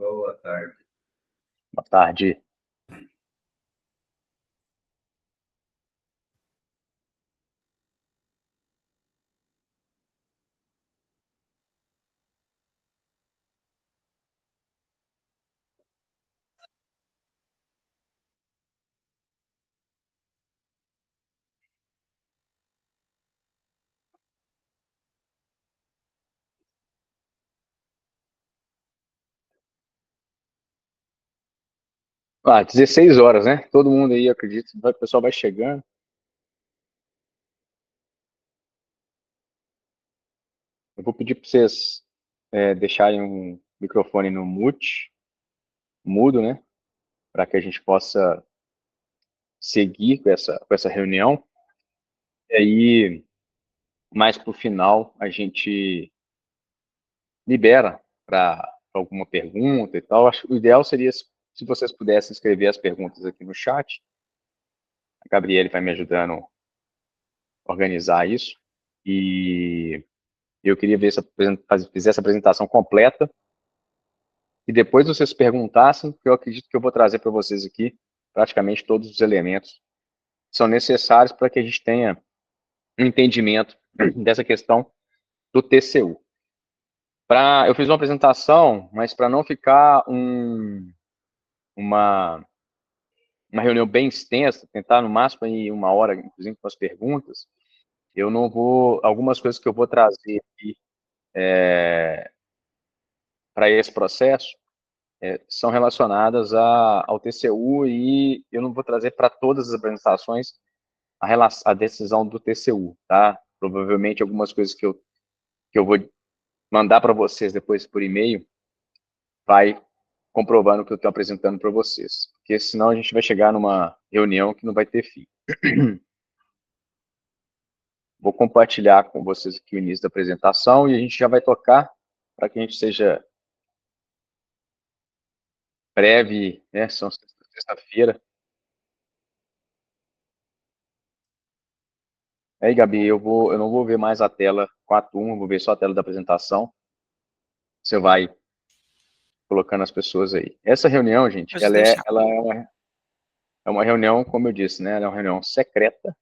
Boa tarde. Boa tarde. Ah, 16 horas, né? Todo mundo aí, eu acredito, o pessoal vai chegando. Eu vou pedir para vocês deixarem um microfone no mute, mudo, né? Para que a gente possa seguir com essa reunião. E aí, mais para o final, a gente libera para alguma pergunta e tal. Acho que o ideal seria se vocês pudessem escrever as perguntas aqui no chat. A Gabriele vai me ajudando a organizar isso. E eu queria ver se eu fizesse a apresentação completa e depois vocês perguntassem, que eu acredito que eu vou trazer para vocês aqui praticamente todos os elementos que são necessários para que a gente tenha um entendimento dessa questão do TCU. Eu fiz uma apresentação, mas para não ficar uma reunião bem extensa, tentar no máximo em 1 hora, inclusive com as perguntas, eu não vou, algumas coisas que eu vou trazer aqui para esse processo, são relacionadas ao TCU e eu não vou trazer para todas as apresentações a decisão do TCU, tá? Provavelmente algumas coisas que eu vou mandar para vocês depois por e-mail vai comprovando o que eu estou apresentando para vocês, porque senão a gente vai chegar numa reunião que não vai ter fim. Vou compartilhar com vocês aqui o início da apresentação e a gente já vai tocar para que a gente seja breve, né? São sexta-feira. Aí, Gabi, eu não vou ver mais a tela com a turma, vou ver só a tela da apresentação. Você vai colocando as pessoas aí. Essa reunião, gente, Pode deixar. ela é uma reunião, como eu disse, né? Ela é uma reunião secreta.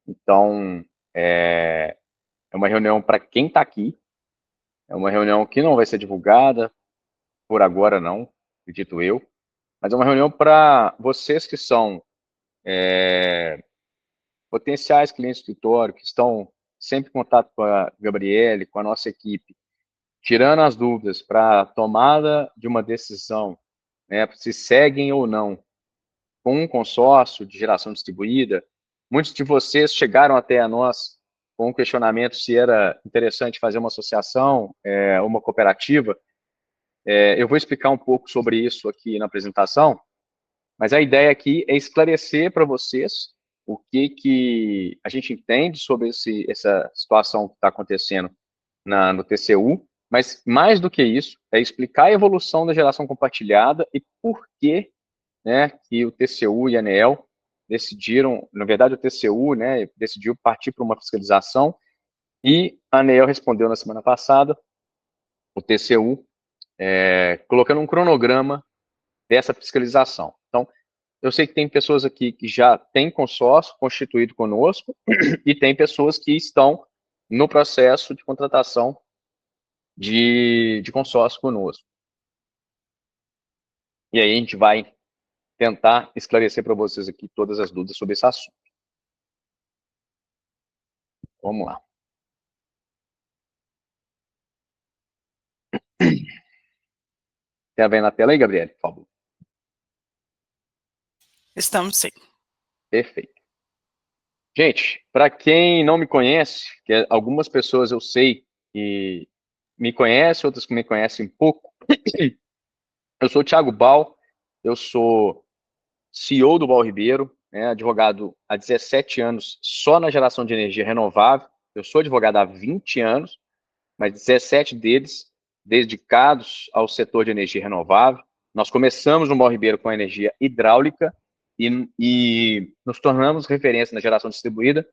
Então, é uma reunião para quem está aqui. É uma reunião que não vai ser divulgada, por agora não, acredito eu. Mas é uma reunião para vocês que são potenciais clientes do escritório, que estão sempre em contato com a Gabriele, com a nossa equipe, tirando as dúvidas para a tomada de uma decisão, né, se seguem ou não com um consórcio de geração distribuída. Muitos de vocês chegaram até a nós com um questionamento se era interessante fazer uma associação, uma cooperativa. Eu vou explicar um pouco sobre isso aqui na apresentação, mas a ideia aqui é esclarecer para vocês o que a gente entende sobre essa situação que está acontecendo no TCU, mas mais do que isso, é explicar a evolução da geração compartilhada e por que, né, que o TCU e a ANEEL decidiram, na verdade o TCU, né, decidiu partir para uma fiscalização e a ANEEL respondeu na semana passada, o TCU, colocando um cronograma dessa fiscalização. Então, eu sei que tem pessoas aqui que já têm consórcio constituído conosco e tem pessoas que estão no processo de contratação de consórcio conosco. E aí a gente vai tentar esclarecer para vocês aqui todas as dúvidas sobre esse assunto. Vamos lá. Tá vendo na tela aí, Gabriele, por favor? Estamos sim. Perfeito. Gente, para quem não me conhece, que algumas pessoas eu sei que me conhecem, outras que me conhecem pouco, eu sou o Thiago Bal, eu sou CEO do Bal Ribeiro, né, advogado há 17 anos só na geração de energia renovável. Eu sou advogado há 20 anos, mas 17 deles dedicados ao setor de energia renovável. Nós começamos no Bal Ribeiro com a energia hidráulica e nos tornamos referência na geração distribuída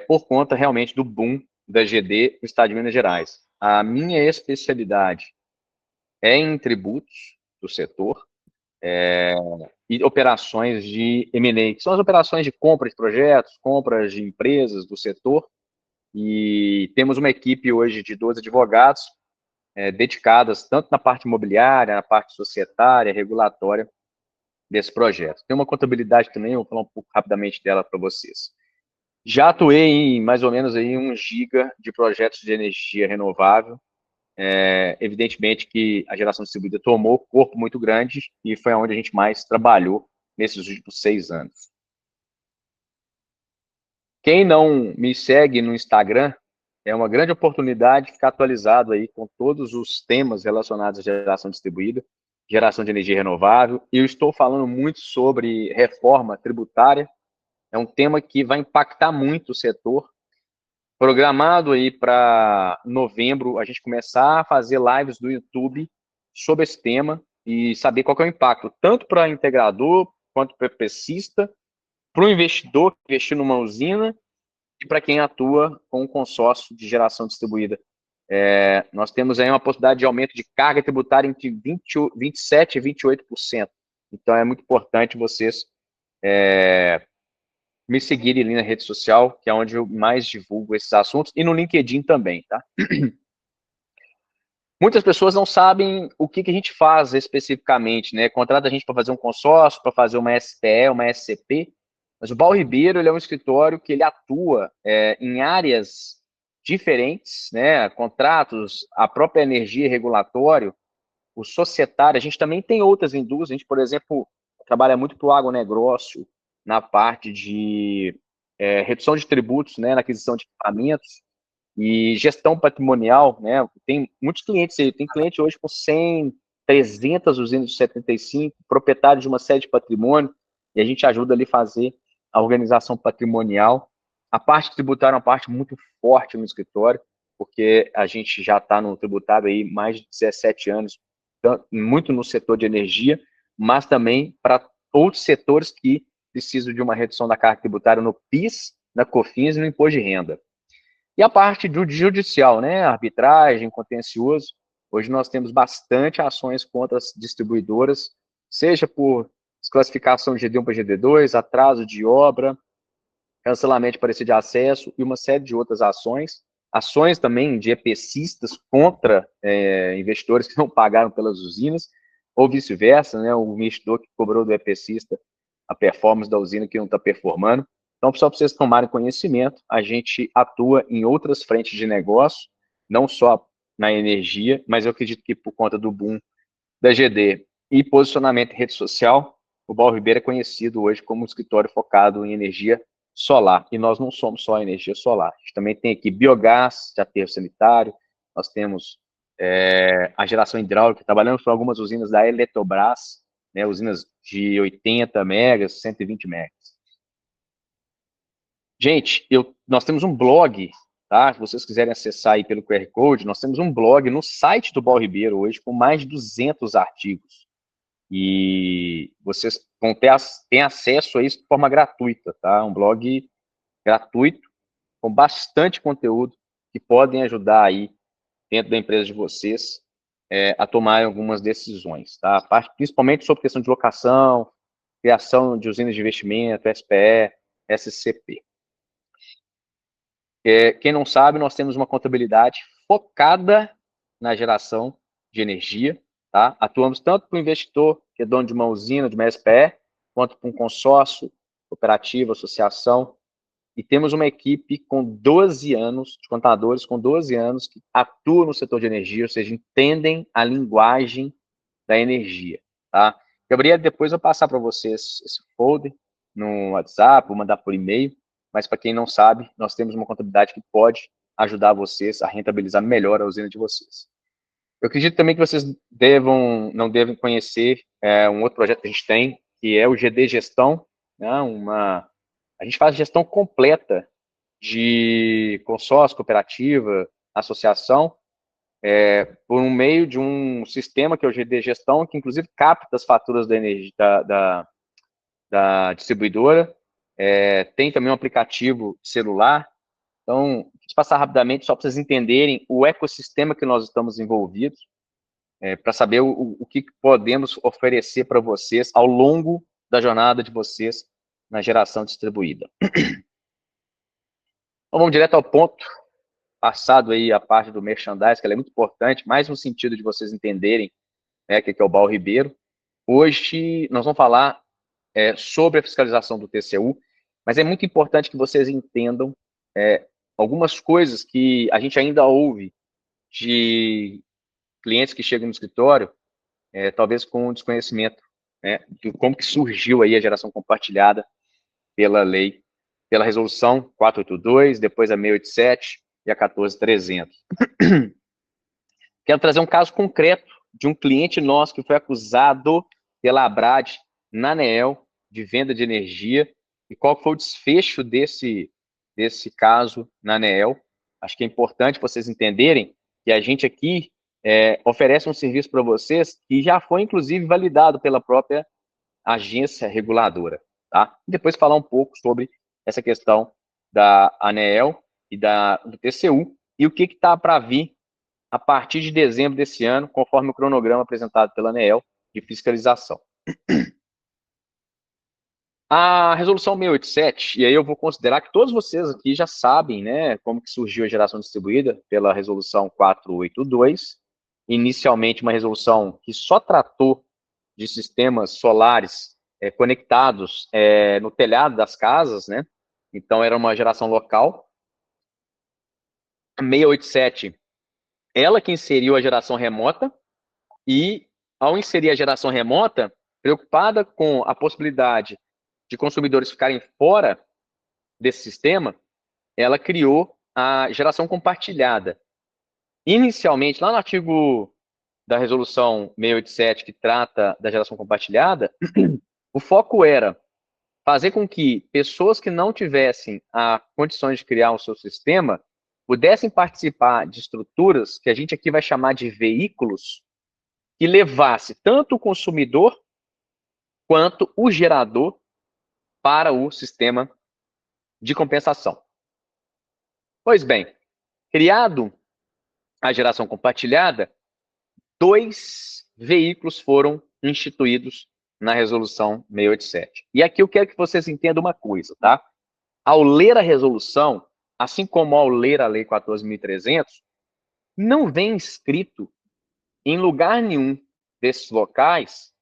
por conta realmente do boom da GD no estado de Minas Gerais. A minha especialidade é em tributos do setor, e operações de M&A, que são as operações de compra de projetos, compras de empresas do setor, e temos uma equipe hoje de 12 advogados, dedicadas tanto na parte imobiliária, na parte societária, regulatória desse projeto. Tem uma contabilidade também, eu vou falar um pouco rapidamente dela para vocês. Já atuei em mais ou menos aí 1 giga de projetos de energia renovável. Evidentemente que a geração distribuída tomou corpo muito grande e foi onde a gente mais trabalhou nesses últimos 6 anos. Quem não me segue no Instagram, é uma grande oportunidade de ficar atualizado aí com todos os temas relacionados à geração distribuída, geração de energia renovável. Eu estou falando muito sobre reforma tributária, é um tema que vai impactar muito o setor. Programado aí para novembro, a gente começar a fazer lives do YouTube sobre esse tema e saber qual que é o impacto, tanto para o integrador, quanto para o EPCista, para o investidor que investiu numa usina e para quem atua com um consórcio de geração distribuída. Nós temos aí uma possibilidade de aumento de carga tributária entre 27% e 28%. Então, é muito importante vocês me seguirem ali na rede social, que é onde eu mais divulgo esses assuntos, e no LinkedIn também, tá? Muitas pessoas não sabem o que a gente faz especificamente, né? Contrata a gente para fazer um consórcio, para fazer uma SPE, uma SCP, mas o Baur Ribeiro, ele é um escritório que ele atua em áreas diferentes, né? Contratos, a própria energia regulatório, o societário, a gente também tem outras indústrias, a gente, por exemplo, trabalha muito para o agronegócio, na parte de redução de tributos, né, na aquisição de equipamentos e gestão patrimonial, né, tem muitos clientes aí, tem cliente hoje com 100, 300 usinas de 75, proprietário de uma série de patrimônio, e a gente ajuda ali a fazer a organização patrimonial. A parte tributária é uma parte muito forte no escritório, porque a gente já está no tributário aí mais de 17 anos, muito no setor de energia, mas também para outros setores que precisam de uma redução da carga tributária no PIS, na COFINS e no imposto de renda. E a parte do judicial, né? Arbitragem, contencioso. Hoje nós temos bastante ações contra as distribuidoras, seja por desclassificação de GD1 para GD2, atraso de obra, cancelamento de parecer de acesso e uma série de outras ações. Ações também de EPCistas contra investidores que não pagaram pelas usinas, ou vice-versa, né? O investidor que cobrou do EPCista a performance da usina que não está performando. Então, só para vocês tomarem conhecimento, a gente atua em outras frentes de negócio, não só na energia, mas eu acredito que por conta do boom da GD e posicionamento em rede social, o Baur Ribeiro é conhecido hoje como um escritório focado em energia solar. E nós não somos só energia solar. A gente também tem aqui biogás de aterro sanitário, nós temos a geração hidráulica, trabalhamos com algumas usinas da Eletrobras, né, usinas de 80 megas, 120 megas. Gente, nós temos um blog, tá? Se vocês quiserem acessar aí pelo QR Code, nós temos um blog no site do Baur Ribeiro hoje com mais de 200 artigos. E vocês vão ter acesso a isso de forma gratuita, tá? Um blog gratuito, com bastante conteúdo, que podem ajudar aí, dentro da empresa de vocês, a tomar algumas decisões, tá? Principalmente sobre questão de locação, criação de usinas de investimento, SPE, SCP. Quem não sabe, nós temos uma contabilidade focada na geração de energia, tá? Atuamos tanto para o investidor, que é dono de uma usina, de uma SPE, quanto para um consórcio, cooperativa, associação, e temos uma equipe com 12 anos, de contadores com 12 anos, que atuam no setor de energia, ou seja, entendem a linguagem da energia, tá? Gabriel, depois eu vou passar para vocês esse folder no WhatsApp, vou mandar por e-mail, mas para quem não sabe, nós temos uma contabilidade que pode ajudar vocês a rentabilizar melhor a usina de vocês. Eu acredito também que vocês não devem conhecer um outro projeto que a gente tem, que é o GD Gestão, né? A gente faz gestão completa de consórcio, cooperativa, associação, por um meio de um sistema que é o GD Gestão, que inclusive capta as faturas da energia da distribuidora. Tem também um aplicativo celular. Então, vou te passar rapidamente só para vocês entenderem o ecossistema que nós estamos envolvidos. para saber o que podemos oferecer para vocês ao longo da jornada de vocês na geração distribuída. Então, vamos direto ao ponto, passado aí a parte do merchandising, que ela é muito importante, mais no sentido de vocês entenderem, né, o que é o Baú Ribeiro. Hoje nós vamos falar sobre a fiscalização do TCU, mas é muito importante que vocês entendam algumas coisas que a gente ainda ouve de clientes que chegam no escritório, talvez com desconhecimento, né, de como que surgiu aí a geração compartilhada pela lei, pela resolução 482, depois a 687 e a 14300. Quero trazer um caso concreto de um cliente nosso que foi acusado pela ABRAD na ANEEL de venda de energia, e qual foi o desfecho desse caso na ANEEL. Acho que é importante vocês entenderem que a gente aqui oferece um serviço para vocês que já foi, inclusive, validado pela própria agência reguladora. Tá? E depois falar um pouco sobre essa questão da ANEEL e do TCU, e o que está para vir a partir de dezembro desse ano, conforme o cronograma apresentado pela ANEEL de fiscalização. A resolução 687, e aí eu vou considerar que todos vocês aqui já sabem, né, como que surgiu a geração distribuída pela resolução 482, inicialmente uma resolução que só tratou de sistemas solares conectados no telhado das casas, né, então era uma geração local. A 687, ela que inseriu a geração remota, e ao inserir a geração remota, preocupada com a possibilidade de consumidores ficarem fora desse sistema, ela criou a geração compartilhada. Inicialmente, lá no artigo da resolução 687, que trata da geração compartilhada, o foco era fazer com que pessoas que não tivessem a condições de criar o seu sistema pudessem participar de estruturas que a gente aqui vai chamar de veículos, que levasse tanto o consumidor quanto o gerador para o sistema de compensação. Pois bem, criado a geração compartilhada, 2 veículos foram instituídos na resolução 687. E aqui eu quero que vocês entendam uma coisa, tá? Ao ler a resolução, assim como ao ler a lei 14.300, não vem escrito em lugar nenhum desses locais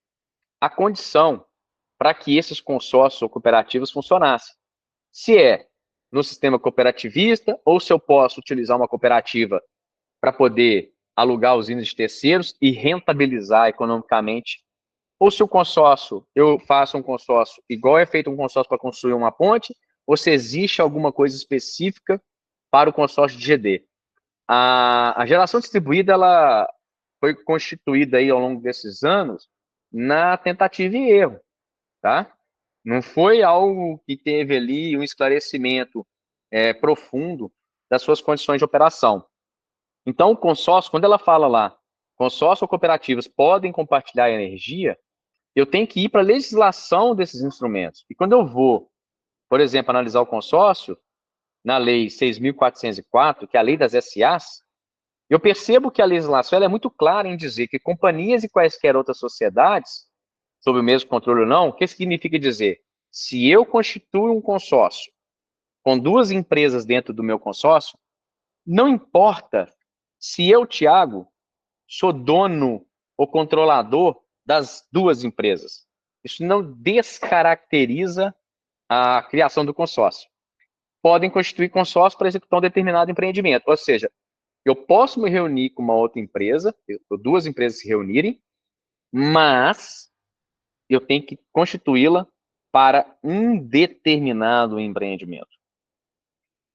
a condição para que esses consórcios ou cooperativas funcionassem. Se é no sistema cooperativista, ou se eu posso utilizar uma cooperativa para poder alugar usinas de terceiros e rentabilizar economicamente, ou se o consórcio, eu faço um consórcio igual é feito um consórcio para construir uma ponte, ou se existe alguma coisa específica para o consórcio de GD. A geração distribuída, ela foi constituída aí ao longo desses anos na tentativa e erro, tá? Não foi algo que teve ali um esclarecimento profundo das suas condições de operação. Então, o consórcio, quando ela fala lá, consórcio ou cooperativas podem compartilhar energia, eu tenho que ir para a legislação desses instrumentos. E quando eu vou, por exemplo, analisar o consórcio, na lei 6.404, que é a lei das SAs, eu percebo que a legislação ela é muito clara em dizer que companhias e quaisquer outras sociedades, sob o mesmo controle ou não, o que significa dizer? Se eu constituo um consórcio com 2 empresas dentro do meu consórcio, não importa se eu, Thiago, sou dono ou controlador das 2 empresas. Isso não descaracteriza a criação do consórcio. Podem constituir consórcio para executar um determinado empreendimento, ou seja, eu posso me reunir com uma outra empresa, 2 empresas se reunirem, mas eu tenho que constituí-la para um determinado empreendimento.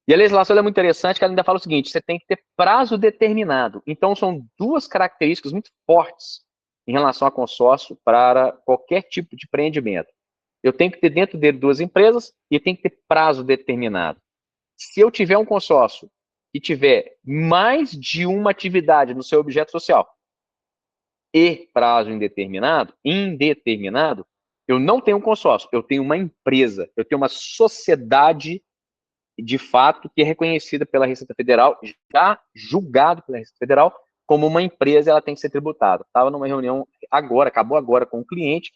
E a legislação é muito interessante, que ela ainda fala o seguinte, você tem que ter prazo determinado. Então, são 2 características muito fortes em relação a consórcio para qualquer tipo de empreendimento. Eu tenho que ter dentro dele 2 empresas e eu tenho que ter prazo determinado. Se eu tiver um consórcio que tiver mais de uma atividade no seu objeto social e prazo indeterminado, eu não tenho um consórcio, eu tenho uma empresa, eu tenho uma sociedade de fato que é reconhecida pela Receita Federal, já julgado pela Receita Federal, como uma empresa ela tem que ser tributada. Estava numa reunião agora, acabou agora com um cliente,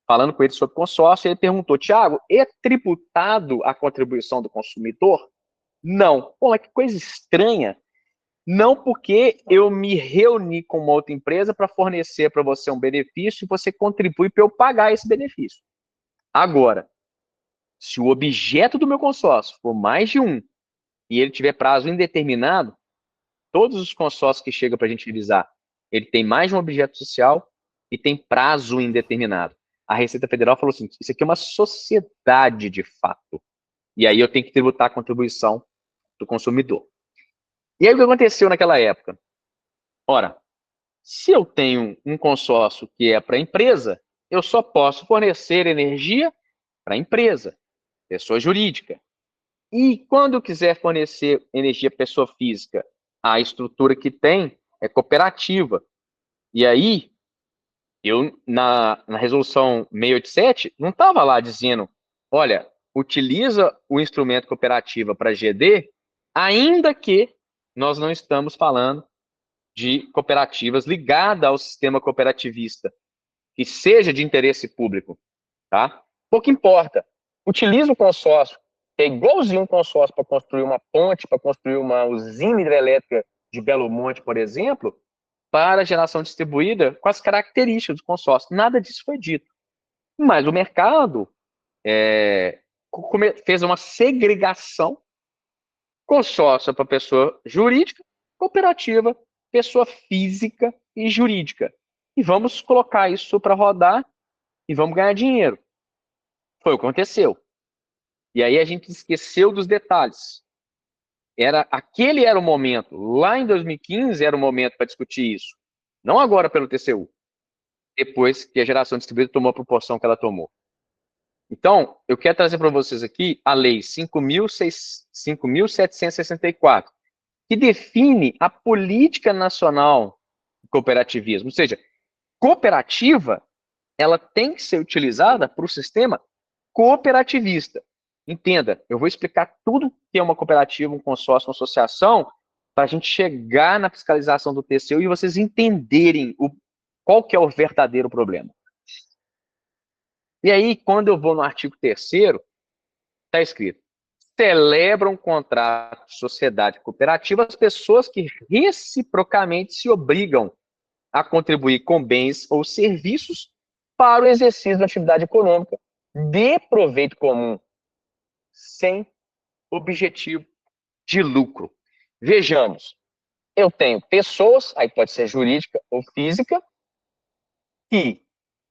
falando com ele sobre consórcio, e ele perguntou, Tiago, é tributado a contribuição do consumidor? Não. Pô, mas que coisa estranha. Não, porque eu me reuni com uma outra empresa para fornecer para você um benefício e você contribui para eu pagar esse benefício. Agora, se o objeto do meu consórcio for mais de um e ele tiver prazo indeterminado, todos os consórcios que chegam para a gente revisar, ele tem mais de um objeto social e tem prazo indeterminado. A Receita Federal falou assim, isso aqui é uma sociedade de fato. E aí eu tenho que tributar a contribuição do consumidor. E aí o que aconteceu naquela época? Ora, se eu tenho um consórcio que é para a empresa, eu só posso fornecer energia para a empresa, pessoa jurídica. E quando eu quiser fornecer energia pessoa física, a estrutura que tem é cooperativa. E aí, eu, na resolução 687, não estava lá dizendo, olha, utiliza o instrumento cooperativa para GD, ainda que nós não estamos falando de cooperativas ligadas ao sistema cooperativista, que seja de interesse público, tá? Pouco importa. Utiliza o consórcio, que é igualzinho um consórcio para construir uma ponte, para construir uma usina hidrelétrica de Belo Monte, por exemplo, para geração distribuída com as características do consórcio. Nada disso foi dito. Mas o mercado fez uma segregação: consórcio para pessoa jurídica, cooperativa, pessoa física e jurídica. E vamos colocar isso para rodar e vamos ganhar dinheiro. Foi o que aconteceu. E aí a gente esqueceu dos detalhes. Aquele era o momento. Lá em 2015 era o momento para discutir isso. Não agora pelo TCU. Depois que a geração distribuída tomou a proporção que ela tomou. Então, eu quero trazer para vocês aqui a Lei 5.764, que define a política nacional de cooperativismo. Ou seja, cooperativa, ela tem que ser utilizada para o sistema cooperativista. Entenda, eu vou explicar tudo que é uma cooperativa, um consórcio, uma associação, para a gente chegar na fiscalização do TCU e vocês entenderem qual que é o verdadeiro problema. E aí, quando eu vou no artigo 3º, está escrito: celebram contrato de sociedade cooperativa as pessoas que reciprocamente se obrigam a contribuir com bens ou serviços para o exercício da atividade econômica de proveito comum, sem objetivo de lucro. Vejamos, eu tenho pessoas, aí pode ser jurídica ou física, que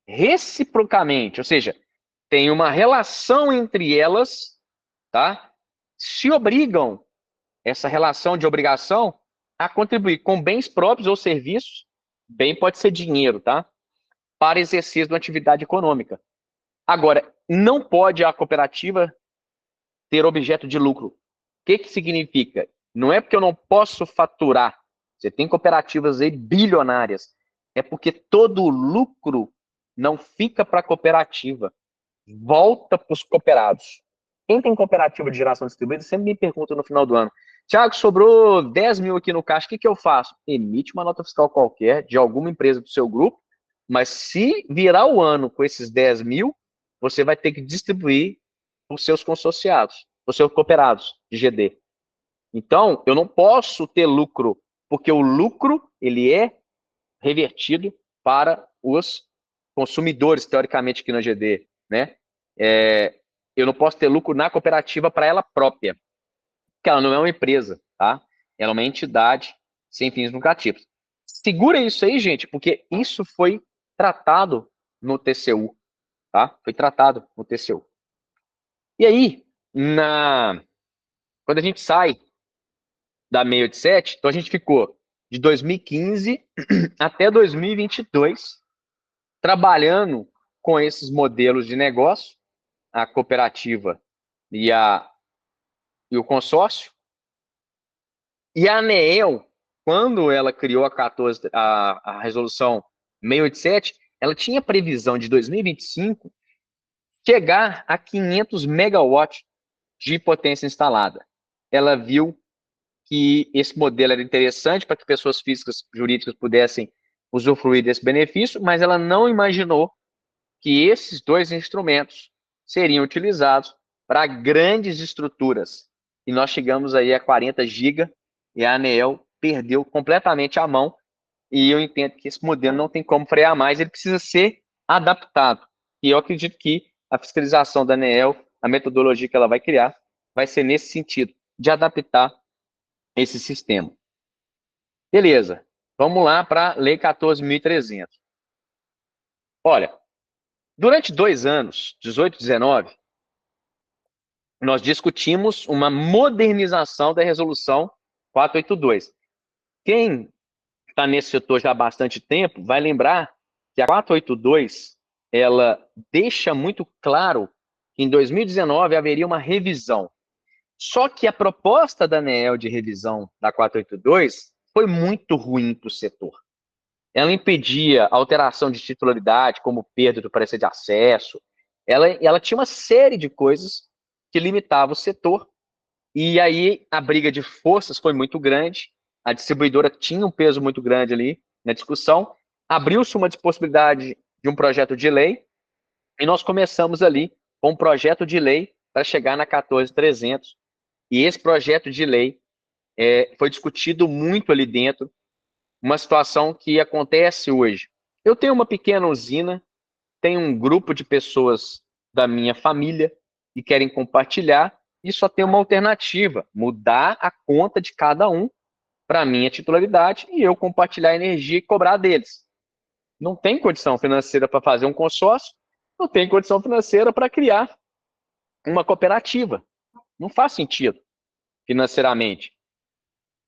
reciprocamente, ou seja, tem uma relação entre elas, tá? Se obrigam, essa relação de obrigação, a contribuir com bens próprios ou serviços, bem pode ser dinheiro, tá? Para exercício de uma atividade econômica. Agora, não pode a cooperativa ter objeto de lucro. O que significa? Não é porque eu não posso faturar. Você tem cooperativas aí bilionárias. É porque todo o lucro não fica para a cooperativa, volta para os cooperados. Quem tem cooperativa de geração distribuída sempre me pergunta no final do ano: Tiago, sobrou 10 mil aqui no caixa, o que eu faço? Emite uma nota fiscal qualquer de alguma empresa do seu grupo, mas se virar o ano com esses 10 mil, você vai ter que distribuir os seus consorciados, os seus cooperados de GD. Então, eu não posso ter lucro, porque o lucro ele é revertido para os consumidores, teoricamente, aqui na GD, né? Eu não posso ter lucro na cooperativa para ela própria, porque ela não é uma empresa, tá? Ela é uma entidade sem fins lucrativos. Segura isso aí, gente, porque isso foi tratado no TCU, tá? Foi tratado no TCU. E aí, quando a gente sai da 687, então a gente ficou de 2015 até 2022 trabalhando com esses modelos de negócio, a cooperativa e o consórcio. E a ANEEL, quando ela criou a resolução 687, ela tinha previsão de 2025 chegar a 500 megawatts de potência instalada. Ela viu que esse modelo era interessante para que pessoas físicas e jurídicas pudessem usufruir desse benefício, mas ela não imaginou que esses dois instrumentos seriam utilizados para grandes estruturas. E nós chegamos aí a 40 GB e a ANEEL perdeu completamente a mão. E eu entendo que esse modelo não tem como frear mais, ele precisa ser adaptado. E eu acredito que a fiscalização da ANEEL, a metodologia que ela vai criar, vai ser nesse sentido, de adaptar esse sistema. Beleza, vamos lá para a Lei 14.300. Olha, durante 2 anos, 18 e 19, nós discutimos uma modernização da Resolução 482. Quem está nesse setor já há bastante tempo vai lembrar que a 482 ela deixa muito claro que em 2019 haveria uma revisão. Só que a proposta da ANEEL de revisão da 482 foi muito ruim para o setor. Ela impedia alteração de titularidade, como perda do parecer de acesso. Ela tinha uma série de coisas que limitavam o setor. E aí a briga de forças foi muito grande. A distribuidora tinha um peso muito grande ali na discussão. Abriu-se uma possibilidade de um projeto de lei e nós começamos ali com um projeto de lei para chegar na 14.300. E esse projeto de lei foi discutido muito ali dentro, uma situação que acontece hoje. Eu tenho uma pequena usina, tenho um grupo de pessoas da minha família que querem compartilhar e só tem uma alternativa, mudar a conta de cada um para a minha titularidade e eu compartilhar a energia e cobrar deles. Não tem condição financeira para fazer um consórcio, não tem condição financeira para criar uma cooperativa. Não faz sentido financeiramente.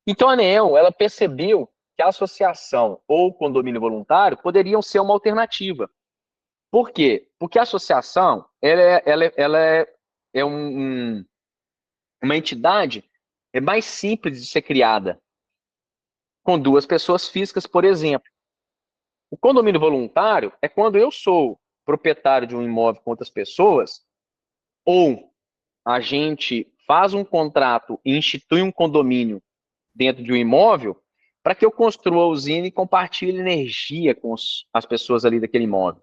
Então a ANEEL, ela percebeu que a associação ou o condomínio voluntário poderiam ser uma alternativa. Por quê? Porque a associação ela é uma entidade mais simples de ser criada, com 2 pessoas físicas, por exemplo. O condomínio voluntário é quando eu sou proprietário de um imóvel com outras pessoas, ou a gente faz um contrato e institui um condomínio dentro de um imóvel para que eu construa a usina e compartilhe energia com as pessoas ali daquele imóvel.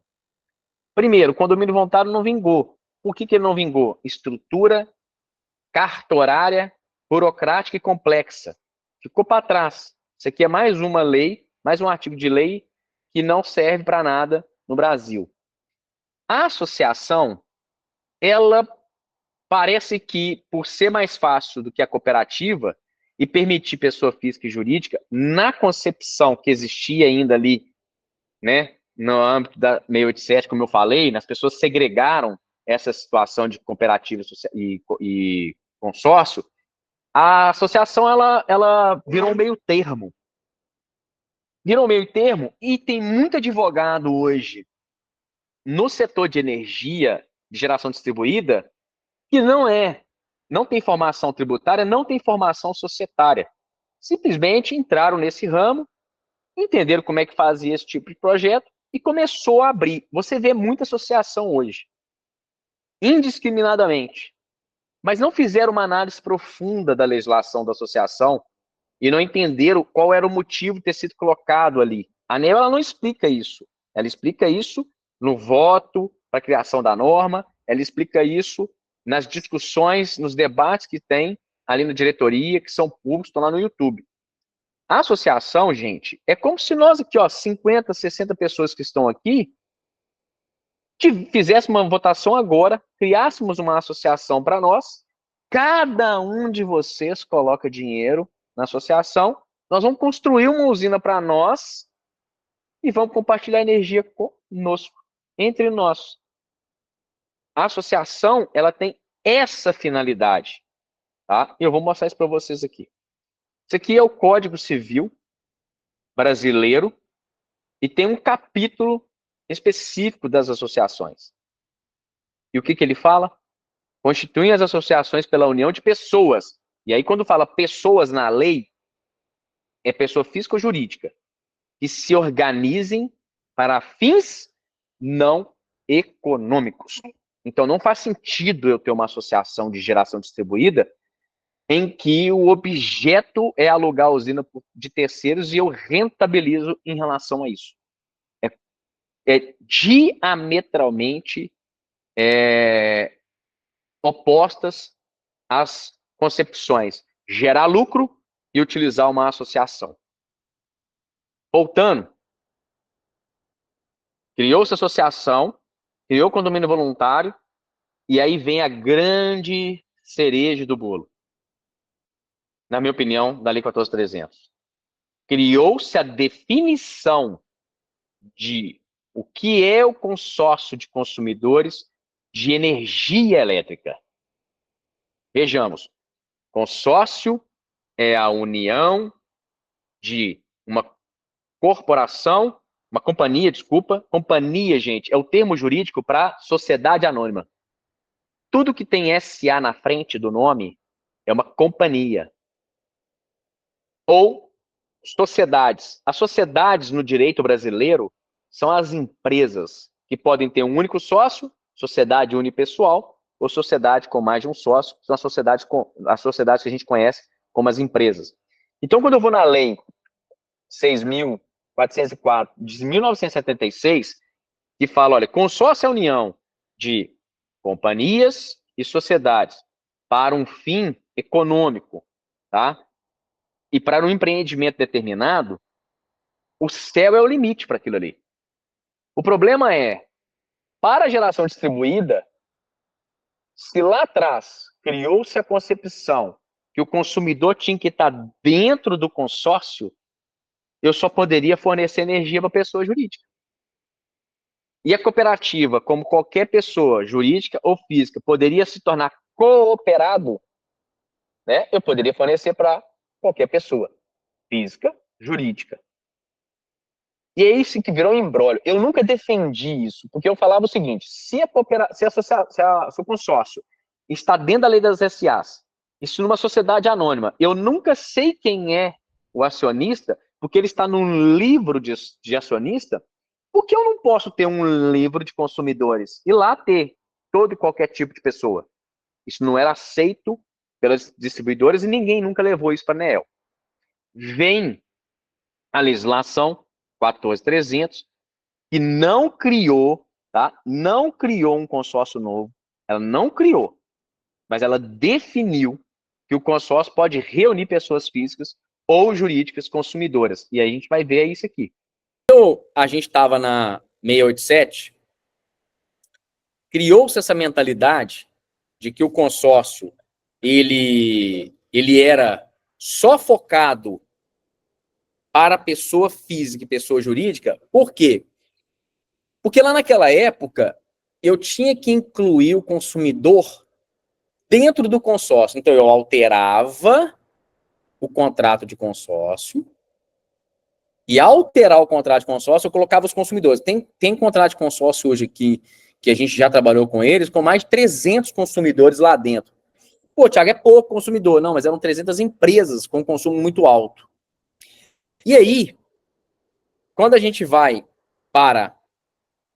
Primeiro, o condomínio voluntário não vingou. Por que ele não vingou? Estrutura cartorária, burocrática e complexa. Ficou para trás. Isso aqui é mais uma lei, mais um artigo de lei que não serve para nada no Brasil. A associação, ela parece que, por ser mais fácil do que a cooperativa e permitir pessoa física e jurídica, na concepção que existia ainda ali, né, no âmbito da 687, como eu falei, as pessoas segregaram essa situação de cooperativa e consórcio, a associação ela virou um meio termo. Virou um meio termo e tem muito advogado hoje no setor de energia, de geração distribuída, que não tem formação tributária, não tem formação societária. Simplesmente entraram nesse ramo, entenderam como é que fazia esse tipo de projeto e começou a abrir. Você vê muita associação hoje, indiscriminadamente, mas não fizeram uma análise profunda da legislação da associação e não entenderam qual era o motivo de ter sido colocado ali. A ANEEL ela não explica isso. Ela explica isso no voto para a criação da norma, ela explica isso nas discussões, nos debates que tem ali na diretoria, que são públicos, estão lá no YouTube. A associação, gente, é como se nós aqui, ó, 50, 60 pessoas que estão aqui, fizéssemos uma votação agora, criássemos uma associação para nós, cada um de vocês coloca dinheiro na associação, nós vamos construir uma usina para nós e vamos compartilhar energia conosco, entre nós. A associação, ela tem essa finalidade, tá? Eu vou mostrar isso para vocês aqui. Isso aqui é o Código Civil brasileiro e tem um capítulo específico das associações. E o que ele fala? Constituem as associações pela união de pessoas. E aí, quando fala pessoas na lei, é pessoa física ou jurídica, que se organizem para fins não econômicos. Então, não faz sentido eu ter uma associação de geração distribuída em que o objeto é alugar a usina de terceiros e eu rentabilizo em relação a isso. É diametralmente opostas às concepções gerar lucro e utilizar uma associação. Voltando, criou-se associação, criou condomínio voluntário, e aí vem a grande cereja do bolo, na minha opinião, da Lei 14.300. Criou-se a definição de o que é o consórcio de consumidores de energia elétrica. Vejamos, consórcio é a união de uma corporação, uma companhia, desculpa, companhia, gente, é o termo jurídico para sociedade anônima. Tudo que tem SA na frente do nome é uma companhia. Ou sociedades. As sociedades no direito brasileiro são as empresas que podem ter um único sócio, sociedade unipessoal, ou sociedade com mais de um sócio, são as sociedades que a gente conhece como as empresas. Então, quando eu vou na lei 6.404 de 1976, que fala, olha, consórcio é a união de companhias e sociedades para um fim econômico, tá? E para um empreendimento determinado, o céu é o limite para aquilo ali. O problema é, para a geração distribuída, se lá atrás criou-se a concepção que o consumidor tinha que estar dentro do consórcio, eu só poderia fornecer energia para a pessoa jurídica. E a cooperativa, como qualquer pessoa, jurídica ou física, poderia se tornar cooperado, né? Eu poderia fornecer para qualquer pessoa, física, jurídica. E é isso que virou um imbróglio. Eu nunca defendi isso, porque eu falava o seguinte: se o consórcio está dentro da lei das SAs, isso numa sociedade anônima, eu nunca sei quem é o acionista, porque ele está num livro de acionista, por que eu não posso ter um livro de consumidores e lá ter todo e qualquer tipo de pessoa? Isso não era aceito pelas distribuidoras e ninguém nunca levou isso para a ANEEL. Vem a legislação 14.300, que não criou, tá? Não criou um consórcio novo. Ela não criou, mas ela definiu que o consórcio pode reunir pessoas físicas ou jurídicas consumidoras. E aí a gente vai ver isso aqui. Então, a gente estava na 687, criou-se essa mentalidade de que o consórcio ele era só focado para pessoa física e pessoa jurídica. Por quê? Porque lá naquela época, eu tinha que incluir o consumidor dentro do consórcio. Então, eu alterava o contrato de consórcio e, ao alterar o contrato de consórcio, eu colocava os consumidores. Tem contrato de consórcio hoje aqui, que a gente já trabalhou com eles, com mais de 300 consumidores lá dentro. Pô, Thiago, é pouco consumidor. Não, mas eram 300 empresas com consumo muito alto. E aí, quando a gente vai para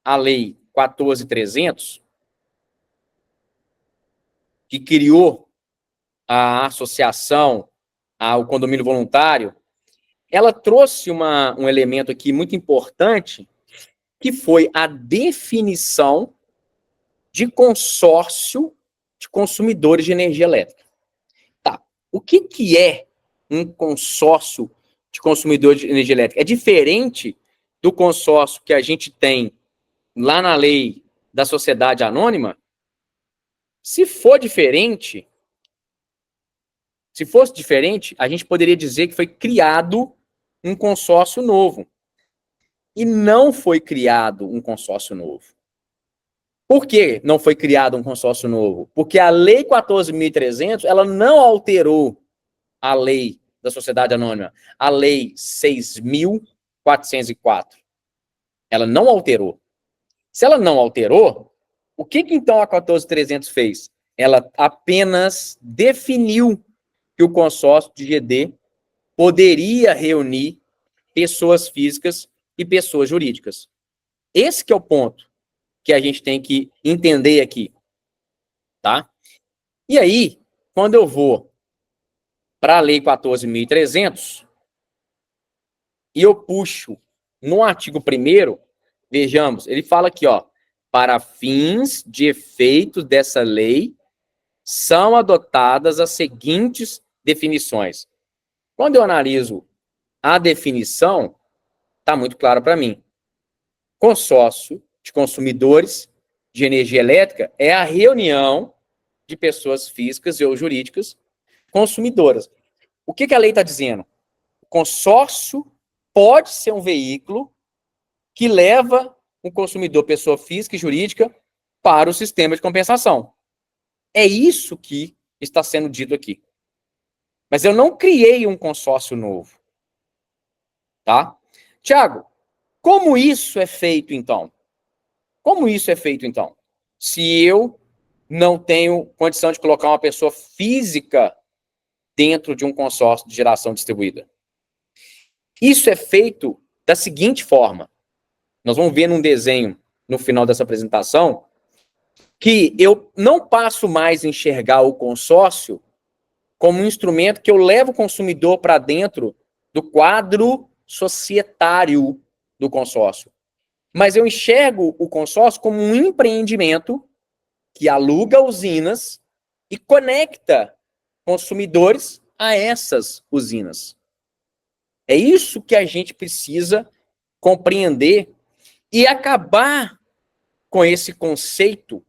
a lei 14.300, que criou a associação ao condomínio voluntário, ela trouxe um elemento aqui muito importante, que foi a definição de consórcio de consumidores de energia elétrica. Tá. O que é um consórcio de consumidores de energia elétrica? É diferente do consórcio que a gente tem lá na lei da sociedade anônima? Se fosse diferente, a gente poderia dizer que foi criado um consórcio novo. E não foi criado um consórcio novo. Por que não foi criado um consórcio novo? Porque a Lei 14.300, ela não alterou a lei da sociedade anônima, a Lei 6.404. Ela não alterou. Se ela não alterou, o que então a 14.300 fez? Ela apenas definiu que o consórcio de GD poderia reunir pessoas físicas e pessoas jurídicas. Esse que é o ponto que a gente tem que entender aqui, tá? E aí, quando eu vou para a Lei 14.300, e eu puxo no artigo 1º, vejamos, ele fala aqui, ó, para fins de efeitos dessa lei, são adotadas as seguintes definições. Quando eu analiso a definição, está muito claro para mim. Consórcio de consumidores de energia elétrica é a reunião de pessoas físicas ou jurídicas consumidoras. O que a lei está dizendo? O consórcio pode ser um veículo que leva um consumidor, pessoa física e jurídica, para o sistema de compensação. É isso que está sendo dito aqui. Mas eu não criei um consórcio novo. Tá? Tiago, como isso é feito, então? Como isso é feito, então? Se eu não tenho condição de colocar uma pessoa física dentro de um consórcio de geração distribuída. Isso é feito da seguinte forma. Nós vamos ver num desenho no final dessa apresentação que eu não passo mais a enxergar o consórcio como um instrumento que eu levo o consumidor para dentro do quadro societário do consórcio. Mas eu enxergo o consórcio como um empreendimento que aluga usinas e conecta consumidores a essas usinas. É isso que a gente precisa compreender e acabar com esse conceito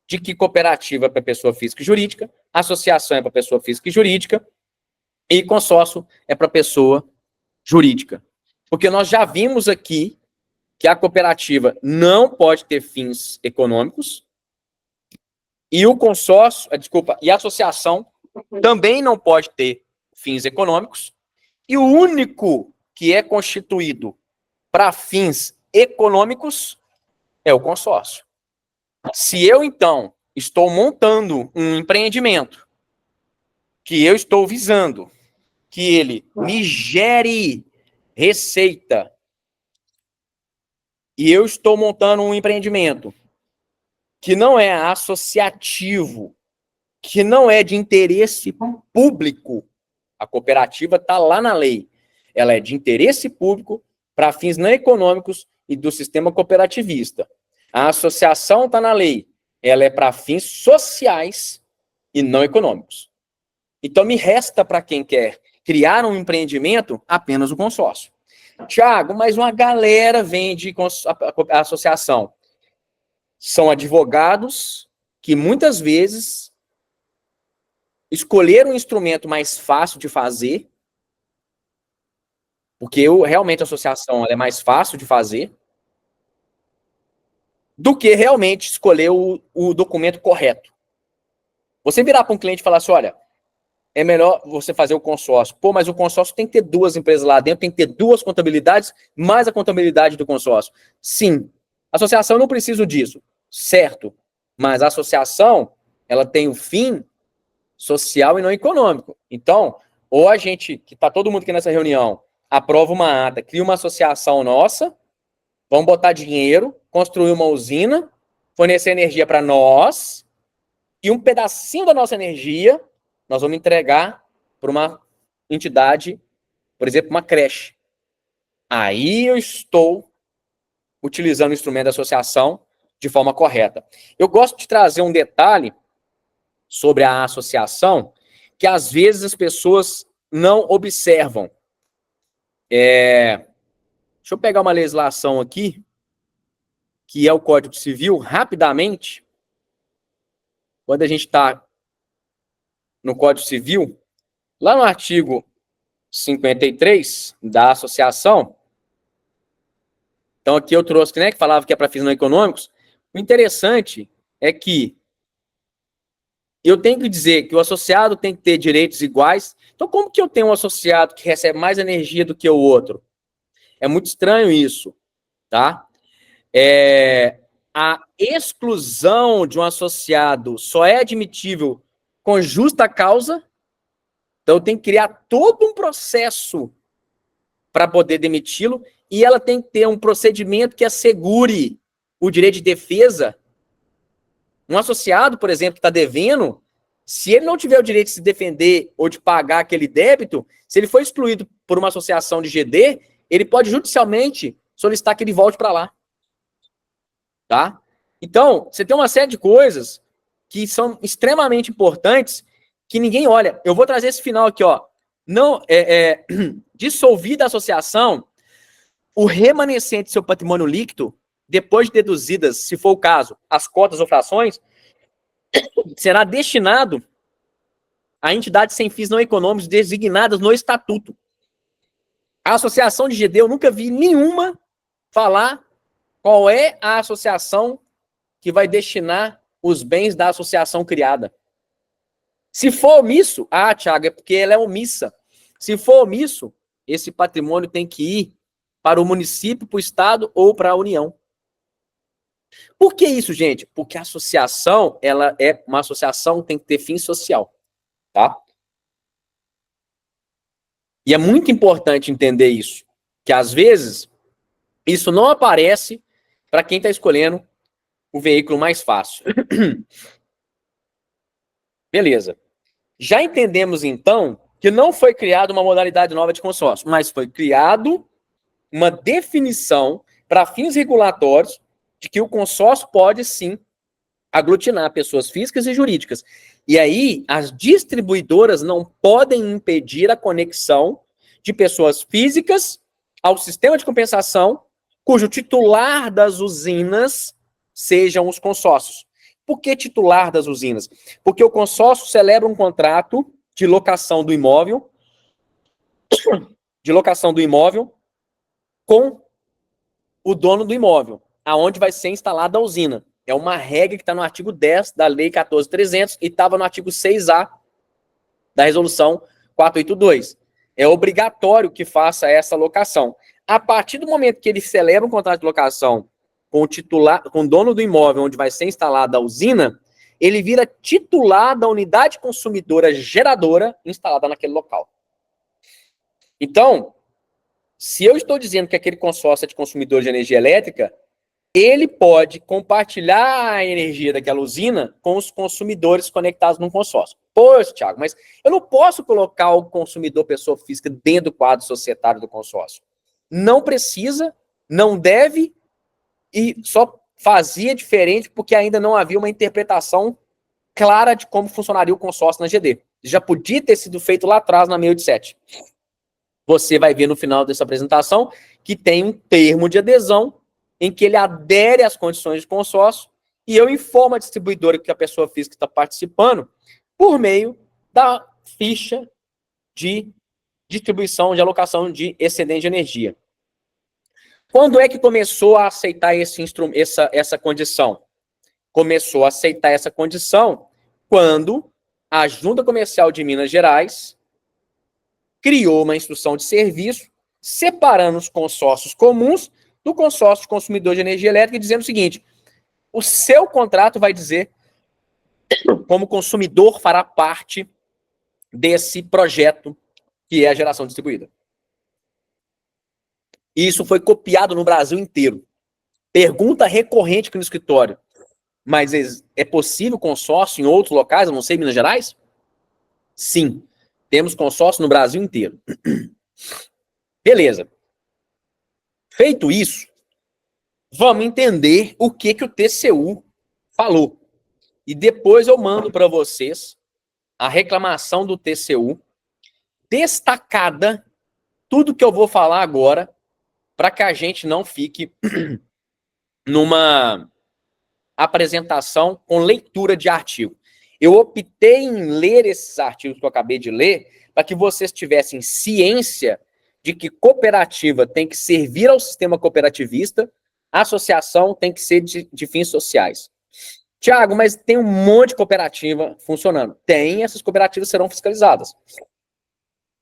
de que cooperativa é para pessoa física e jurídica, associação é para pessoa física e jurídica e consórcio é para pessoa jurídica. Porque nós já vimos aqui que a cooperativa não pode ter fins econômicos e o consórcio, e a associação também não pode ter fins econômicos, e o único que é constituído para fins econômicos é o consórcio. Se eu, então, estou montando um empreendimento que eu estou visando que ele me gere receita, e eu estou montando um empreendimento que não é associativo, que não é de interesse público, a cooperativa está lá na lei. Ela é de interesse público para fins não econômicos e do sistema cooperativista. A associação está na lei. Ela é para fins sociais e não econômicos. Então, me resta para quem quer criar um empreendimento apenas o consórcio. Tiago, mas uma galera vende a associação. São advogados que muitas vezes escolheram um instrumento mais fácil de fazer, porque realmente a associação ela é mais fácil de fazer, do que realmente escolher o documento correto. Você virar para um cliente e falar assim, olha, é melhor você fazer o consórcio. Pô, mas o consórcio tem que ter 2 empresas lá dentro, tem que ter 2 contabilidades, mais a contabilidade do consórcio. Sim, a associação não precisa disso, certo. Mas a associação, ela tem o fim social e não econômico. Então, ou a gente, que está todo mundo aqui nessa reunião, aprova uma ata, cria uma associação nossa, vamos botar dinheiro, construir uma usina, fornecer energia para nós, e um pedacinho da nossa energia nós vamos entregar para uma entidade, por exemplo, uma creche. Aí eu estou utilizando o instrumento da associação de forma correta. Eu gosto de trazer um detalhe sobre a associação que às vezes as pessoas não observam. Deixa eu pegar uma legislação aqui, que é o Código Civil, rapidamente. Quando a gente está no Código Civil, lá no artigo 53 da associação, então aqui eu trouxe, né, que falava que é para fins não econômicos. O interessante é que eu tenho que dizer que o associado tem que ter direitos iguais. Então, como que eu tenho um associado que recebe mais energia do que o outro? É muito estranho isso, tá? A exclusão de um associado só é admitível com justa causa. Então, eu tenho que criar todo um processo para poder demiti-lo e ela tem que ter um procedimento que assegure o direito de defesa. Um associado, por exemplo, que está devendo, Se ele não tiver o direito de se defender ou de pagar aquele débito, se ele for excluído por uma associação de GD, ele pode judicialmente solicitar que ele volte para lá. Tá? Então, você tem uma série de coisas que são extremamente importantes que ninguém olha. Eu vou trazer esse final aqui, ó. Não, dissolvida a associação, o remanescente de seu patrimônio líquido, depois de deduzidas, se for o caso, as cotas ou frações, será destinado a entidades sem fins não econômicos designadas no estatuto. A associação de GD, eu nunca vi nenhuma falar qual é a associação que vai destinar os bens da associação criada. Se for omisso, Thiago, é porque ela é omissa. Se for omisso, esse patrimônio tem que ir para o município, para o estado ou para a União. Por que isso, gente? Porque a associação, ela é uma associação que tem que ter fim social, tá? E é muito importante entender isso, que às vezes isso não aparece para quem está escolhendo o veículo mais fácil. Beleza. Já entendemos, então, que não foi criada uma modalidade nova de consórcio, mas foi criado uma definição para fins regulatórios de que o consórcio pode, sim, aglutinar pessoas físicas e jurídicas. E aí, as distribuidoras não podem impedir a conexão de pessoas físicas ao sistema de compensação, cujo titular das usinas sejam os consórcios. Por que titular das usinas? Porque o consórcio celebra um contrato de locação do imóvel, com o dono do imóvel, aonde vai ser instalada a usina. É uma regra que está no artigo 10 da Lei 14.300 e estava no artigo 6A da Resolução 482. É obrigatório que faça essa locação. A partir do momento que ele celebra um contrato de locação com o titular, com o dono do imóvel onde vai ser instalada a usina, ele vira titular da unidade consumidora geradora instalada naquele local. Então, se eu estou dizendo que aquele consórcio é de consumidor de energia elétrica, ele pode compartilhar a energia daquela usina com os consumidores conectados num consórcio. Poxa, Thiago, mas eu não posso colocar o consumidor pessoa física dentro do quadro societário do consórcio. Não precisa, não deve, e só fazia diferente porque ainda não havia uma interpretação clara de como funcionaria o consórcio na GD. Já podia ter sido feito lá atrás, na 687. Você vai ver no final dessa apresentação que tem um termo de adesão em que ele adere às condições de consórcio e eu informo a distribuidora que a pessoa física está participando por meio da ficha de distribuição, de alocação de excedente de energia. Quando é que começou a aceitar essa condição? Começou a aceitar essa condição quando a Junta Comercial de Minas Gerais criou uma instrução de serviço separando os consórcios comuns do consórcio de consumidor de energia elétrica e dizendo o seguinte: o seu contrato vai dizer como consumidor fará parte desse projeto que é a geração distribuída. E isso foi copiado no Brasil inteiro. Pergunta recorrente aqui no escritório: mas é possível consórcio em outros locais, a não ser em Minas Gerais? Sim. Temos consórcio no Brasil inteiro. Beleza. Feito isso, vamos entender o que o TCU falou. E depois eu mando para vocês a reclamação do TCU, destacada, tudo que eu vou falar agora, para que a gente não fique numa apresentação com leitura de artigo. Eu optei em ler esses artigos que eu acabei de ler para que vocês tivessem ciência de que cooperativa tem que servir ao sistema cooperativista, associação tem que ser de fins sociais. Tiago, mas tem um monte de cooperativa funcionando. Tem, essas cooperativas serão fiscalizadas.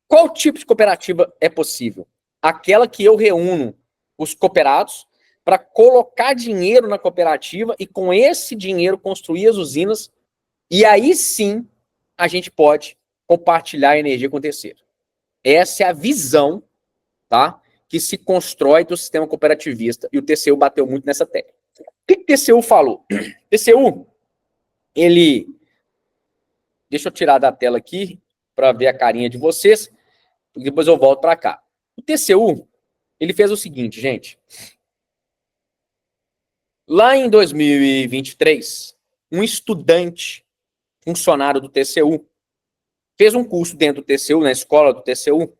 Qual tipo de cooperativa é possível? Aquela que eu reúno os cooperados para colocar dinheiro na cooperativa e com esse dinheiro construir as usinas, e aí sim a gente pode compartilhar a energia com o terceiro. Essa é a visão, tá, que se constrói do sistema cooperativista, e o TCU bateu muito nessa tecla. O que o TCU falou? O TCU, ele Deixa eu tirar da tela aqui para ver a carinha de vocês, e depois eu volto para cá. O TCU, ele fez o seguinte, gente. Lá em 2023, um estudante, funcionário do TCU, fez um curso dentro do TCU, na escola do TCU,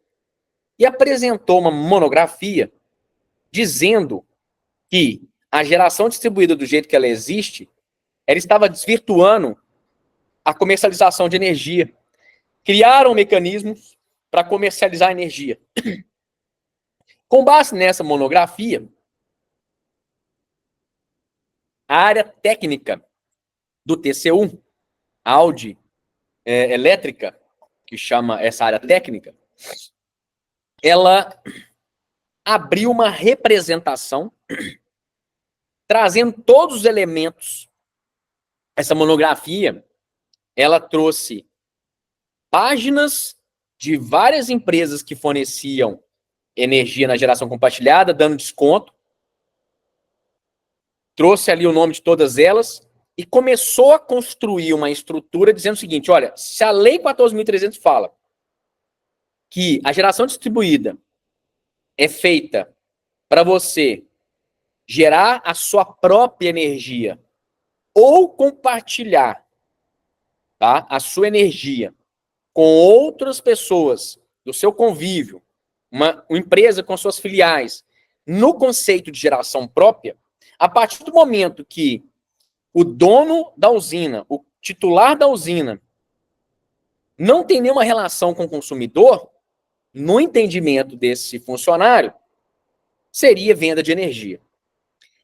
e apresentou uma monografia dizendo que a geração distribuída do jeito que ela existe, ela estava desvirtuando a comercialização de energia. Criaram mecanismos para comercializar energia. Com base nessa monografia, a área técnica do TCU, a Audi Elétrica, que chama essa área técnica, ela abriu uma representação trazendo todos os elementos. Essa monografia, ela trouxe páginas de várias empresas que forneciam energia na geração compartilhada, dando desconto. Trouxe ali o nome de todas elas e começou a construir uma estrutura dizendo o seguinte, olha, se a Lei 14.300 fala que a geração distribuída é feita para você gerar a sua própria energia ou compartilhar, tá, a sua energia com outras pessoas do seu convívio, uma empresa com suas filiais, no conceito de geração própria, a partir do momento que o dono da usina, o titular da usina, não tem nenhuma relação com o consumidor, no entendimento desse funcionário, seria venda de energia.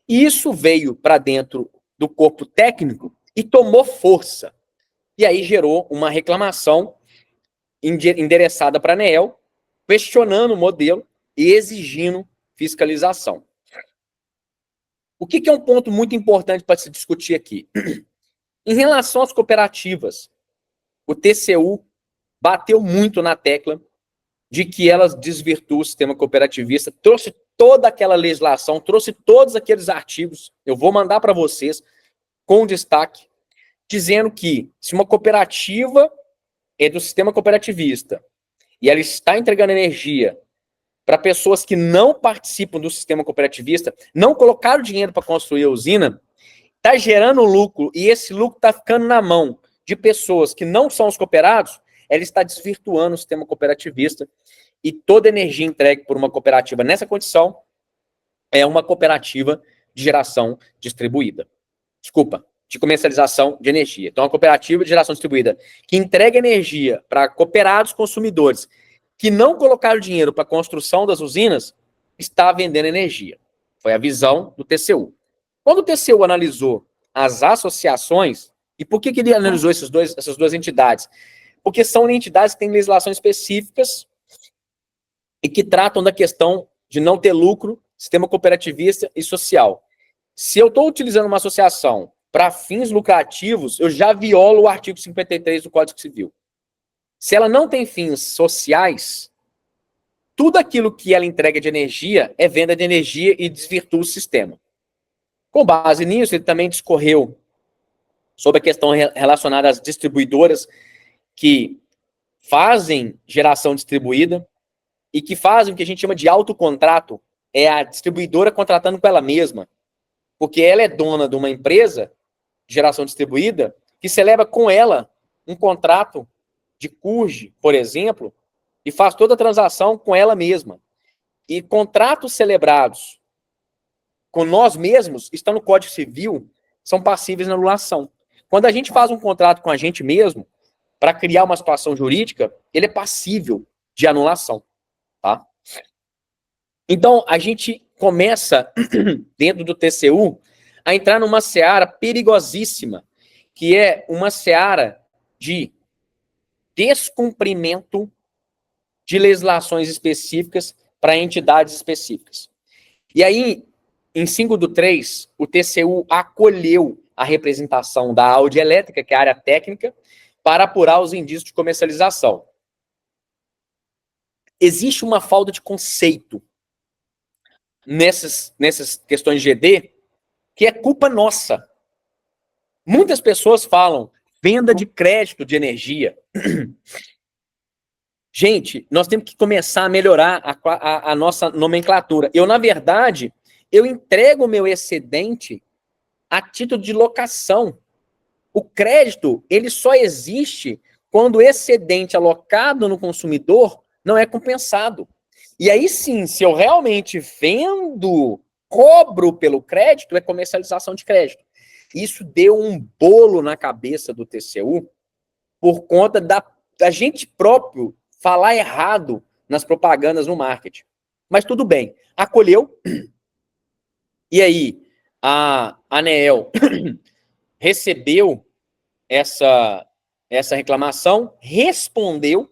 E isso veio para dentro do corpo técnico e tomou força. E aí gerou uma reclamação endereçada para a ANEEL, questionando o modelo e exigindo fiscalização. O que é um ponto muito importante para se discutir aqui? Em relação às cooperativas, o TCU bateu muito na tecla de que elas desvirtuam o sistema cooperativista, trouxe toda aquela legislação, trouxe todos aqueles artigos, eu vou mandar para vocês, com destaque, dizendo que se uma cooperativa é do sistema cooperativista e ela está entregando energia para pessoas que não participam do sistema cooperativista, não colocaram dinheiro para construir a usina, está gerando lucro e esse lucro está ficando na mão de pessoas que não são os cooperados, ela está desvirtuando o sistema cooperativista e toda energia entregue por uma cooperativa nessa condição é uma cooperativa de geração distribuída. Desculpa, de comercialização de energia. Então, a cooperativa de geração distribuída que entrega energia para cooperados consumidores que não colocaram dinheiro para a construção das usinas está vendendo energia. Foi a visão do TCU. Quando o TCU analisou as associações, e por que ele analisou essas duas entidades? Porque são entidades que têm legislações específicas e que tratam da questão de não ter lucro, sistema cooperativista e social. Se eu estou utilizando uma associação para fins lucrativos, eu já violo o artigo 53 do Código Civil. Se ela não tem fins sociais, tudo aquilo que ela entrega de energia é venda de energia e desvirtua o sistema. Com base nisso, ele também discorreu sobre a questão relacionada às distribuidoras que fazem geração distribuída e que fazem o que a gente chama de autocontrato, é a distribuidora contratando com ela mesma, porque ela é dona de uma empresa de geração distribuída que celebra com ela um contrato de CURG, por exemplo, e faz toda a transação com ela mesma. E contratos celebrados com nós mesmos, estão no Código Civil, são passíveis de anulação. Quando a gente faz um contrato com a gente mesmo, para criar uma situação jurídica, ele é passível de anulação. Tá? Então, a gente começa, dentro do TCU, a entrar numa seara perigosíssima, que é uma seara de descumprimento de legislações específicas para entidades específicas. E aí, em 5/3, o TCU acolheu a representação da Audi Elétrica, que é a área técnica, para apurar os indícios de comercialização. Existe uma falta de conceito nessas questões de GD, que é culpa nossa. Muitas pessoas falam, Venda de crédito de energia. Gente, nós temos que começar a melhorar a nossa nomenclatura. Na verdade, eu entrego o meu excedente a título de locação. O crédito, ele só existe quando o excedente alocado no consumidor não é compensado. E aí sim, se eu realmente vendo, cobro pelo crédito, é comercialização de crédito. Isso deu um bolo na cabeça do TCU por conta da gente próprio falar errado nas propagandas no marketing. Mas tudo bem, acolheu. E aí, a ANEEL recebeu essa reclamação, respondeu,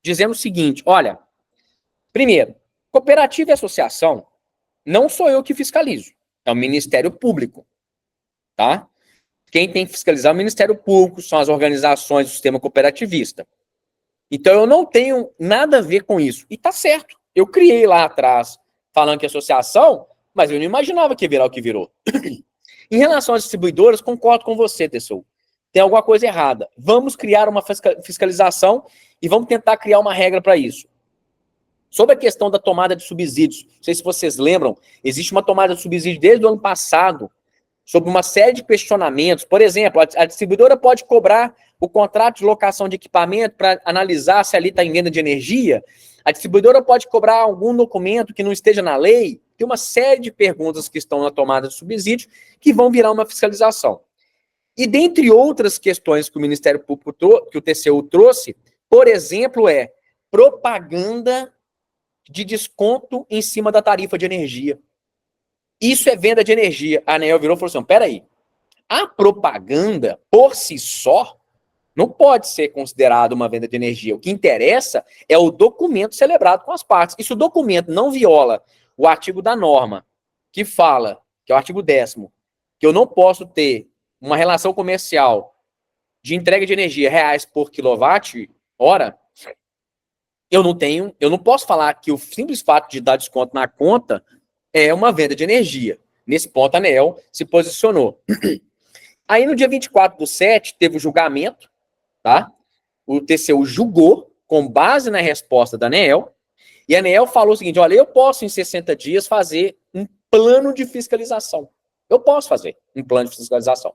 dizendo o seguinte, olha, primeiro, cooperativa e associação não sou eu que fiscalizo, é o Ministério Público, tá? Quem tem que fiscalizar é o Ministério Público, são as organizações do sistema cooperativista. Então, eu não tenho nada a ver com isso. E tá certo. Eu criei lá atrás, falando que associação, mas eu não imaginava que ia virar o que virou. Em relação às distribuidoras, concordo com você, Tessou. Tem alguma coisa errada. Vamos criar uma fiscalização e vamos tentar criar uma regra para isso. Sobre a questão da tomada de subsídios, não sei se vocês lembram, existe uma tomada de subsídio desde o ano passado, sobre uma série de questionamentos. Por exemplo, a distribuidora pode cobrar o contrato de locação de equipamento para analisar se ali está em venda de energia. A distribuidora pode cobrar algum documento que não esteja na lei. Tem uma série de perguntas que estão na tomada de subsídio que vão virar uma fiscalização. E dentre outras questões que o Ministério Público, que o TCU trouxe, por exemplo, é propaganda de desconto em cima da tarifa de energia. Isso é venda de energia. A ANEEL virou e falou assim, peraí, a propaganda, por si só, não pode ser considerada uma venda de energia. O que interessa é o documento celebrado com as partes. E se o documento não viola o artigo da norma, que fala, que é o artigo 10º, que eu não posso ter uma relação comercial de entrega de energia reais por quilowatt-hora, eu não posso falar que o simples fato de dar desconto na conta é uma venda de energia. Nesse ponto, a ANEEL se posicionou. Aí, no dia 24/7, teve o julgamento, tá? O TCU julgou, com base na resposta da ANEEL, e a ANEEL falou o seguinte, olha, eu posso, em 60 dias, fazer um plano de fiscalização. Eu posso fazer um plano de fiscalização.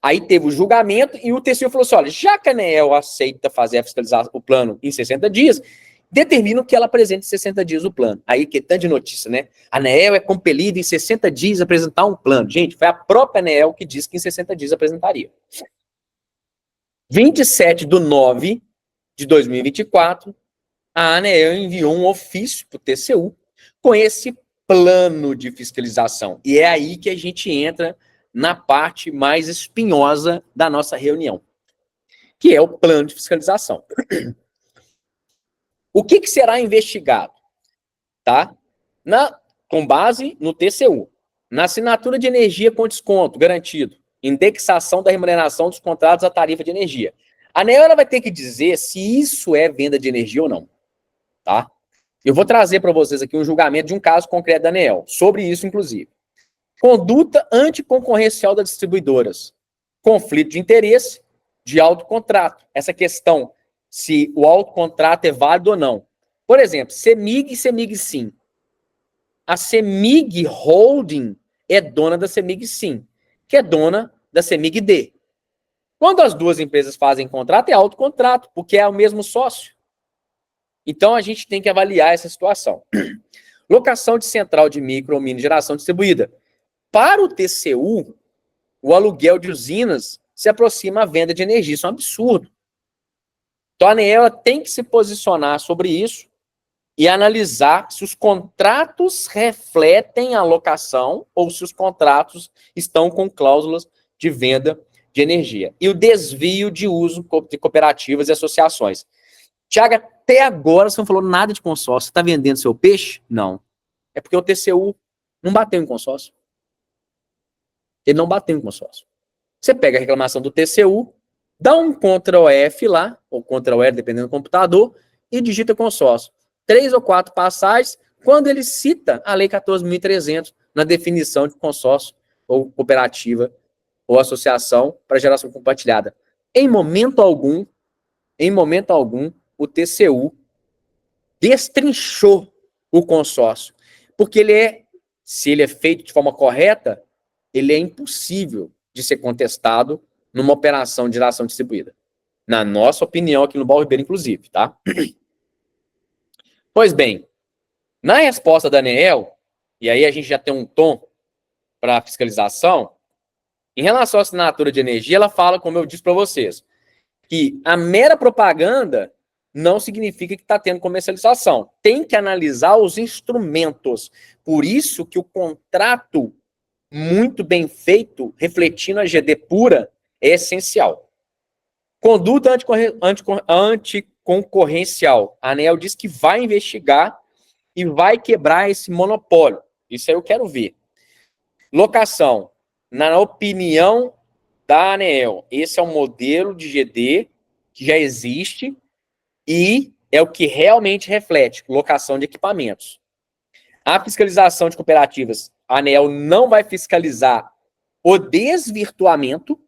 Aí teve o julgamento e o TCU falou assim, olha, já que a ANEEL aceita fazer o plano em 60 dias, determina que ela apresente em 60 dias o plano. Aí que tanto de notícia, né? A ANEEL é compelida em 60 dias a apresentar um plano. Gente, foi a própria ANEEL que disse que em 60 dias apresentaria. 27/9/2024, a ANEEL enviou um ofício para o TCU com esse plano de fiscalização. E é aí que a gente entra na parte mais espinhosa da nossa reunião, que é o plano de fiscalização. O que será investigado? Tá? Com base no TCU. Na assinatura de energia com desconto garantido, indexação da remuneração dos contratos à tarifa de energia. A ANEEL vai ter que dizer se isso é venda de energia ou não. Tá? Eu vou trazer para vocês aqui um julgamento de um caso concreto da ANEEL, sobre isso, inclusive. Conduta anticoncorrencial das distribuidoras. Conflito de interesse de autocontrato. Essa questão, se o autocontrato é válido ou não. Por exemplo, CEMIG e CEMIG Sim. A CEMIG Holding é dona da CEMIG Sim, que é dona da CEMIG D. Quando as duas empresas fazem contrato, é autocontrato, porque é o mesmo sócio. Então, a gente tem que avaliar essa situação. Locação de central de micro ou mini geração distribuída. Para o TCU, o aluguel de usinas se aproxima à venda de energia. Isso é um absurdo. Então, a ANEEL tem que se posicionar sobre isso e analisar se os contratos refletem a locação ou se os contratos estão com cláusulas de venda de energia. E o desvio de uso de cooperativas e associações. Tiago, até agora você não falou nada de consórcio. Você está vendendo seu peixe? Não. É porque o TCU não bateu em consórcio. Ele não bateu em consórcio. Você pega a reclamação do TCU, dá um Ctrl+F lá, ou Ctrl+R, dependendo do computador, e digita consórcio. 3 ou 4 passagens, quando ele cita a Lei 14.300 na definição de consórcio, ou cooperativa, ou associação para geração compartilhada. Em momento algum, o TCU destrinchou o consórcio, porque se ele é feito de forma correta, ele é impossível de ser contestado numa operação de geração distribuída. Na nossa opinião, aqui no Baú Ribeiro, inclusive, tá? Pois bem, na resposta da ANEEL, e aí a gente já tem um tom para fiscalização, em relação à assinatura de energia, ela fala, como eu disse para vocês, que a mera propaganda não significa que está tendo comercialização. Tem que analisar os instrumentos. Por isso que o contrato muito bem feito, refletindo a GD pura, é essencial. Conduta anticoncorrencial. A ANEEL diz que vai investigar e vai quebrar esse monopólio. Isso aí eu quero ver. Locação. Na opinião da ANEEL, esse é um modelo de GD que já existe e é o que realmente reflete locação de equipamentos. A fiscalização de cooperativas, a ANEEL não vai fiscalizar o desvirtuamento,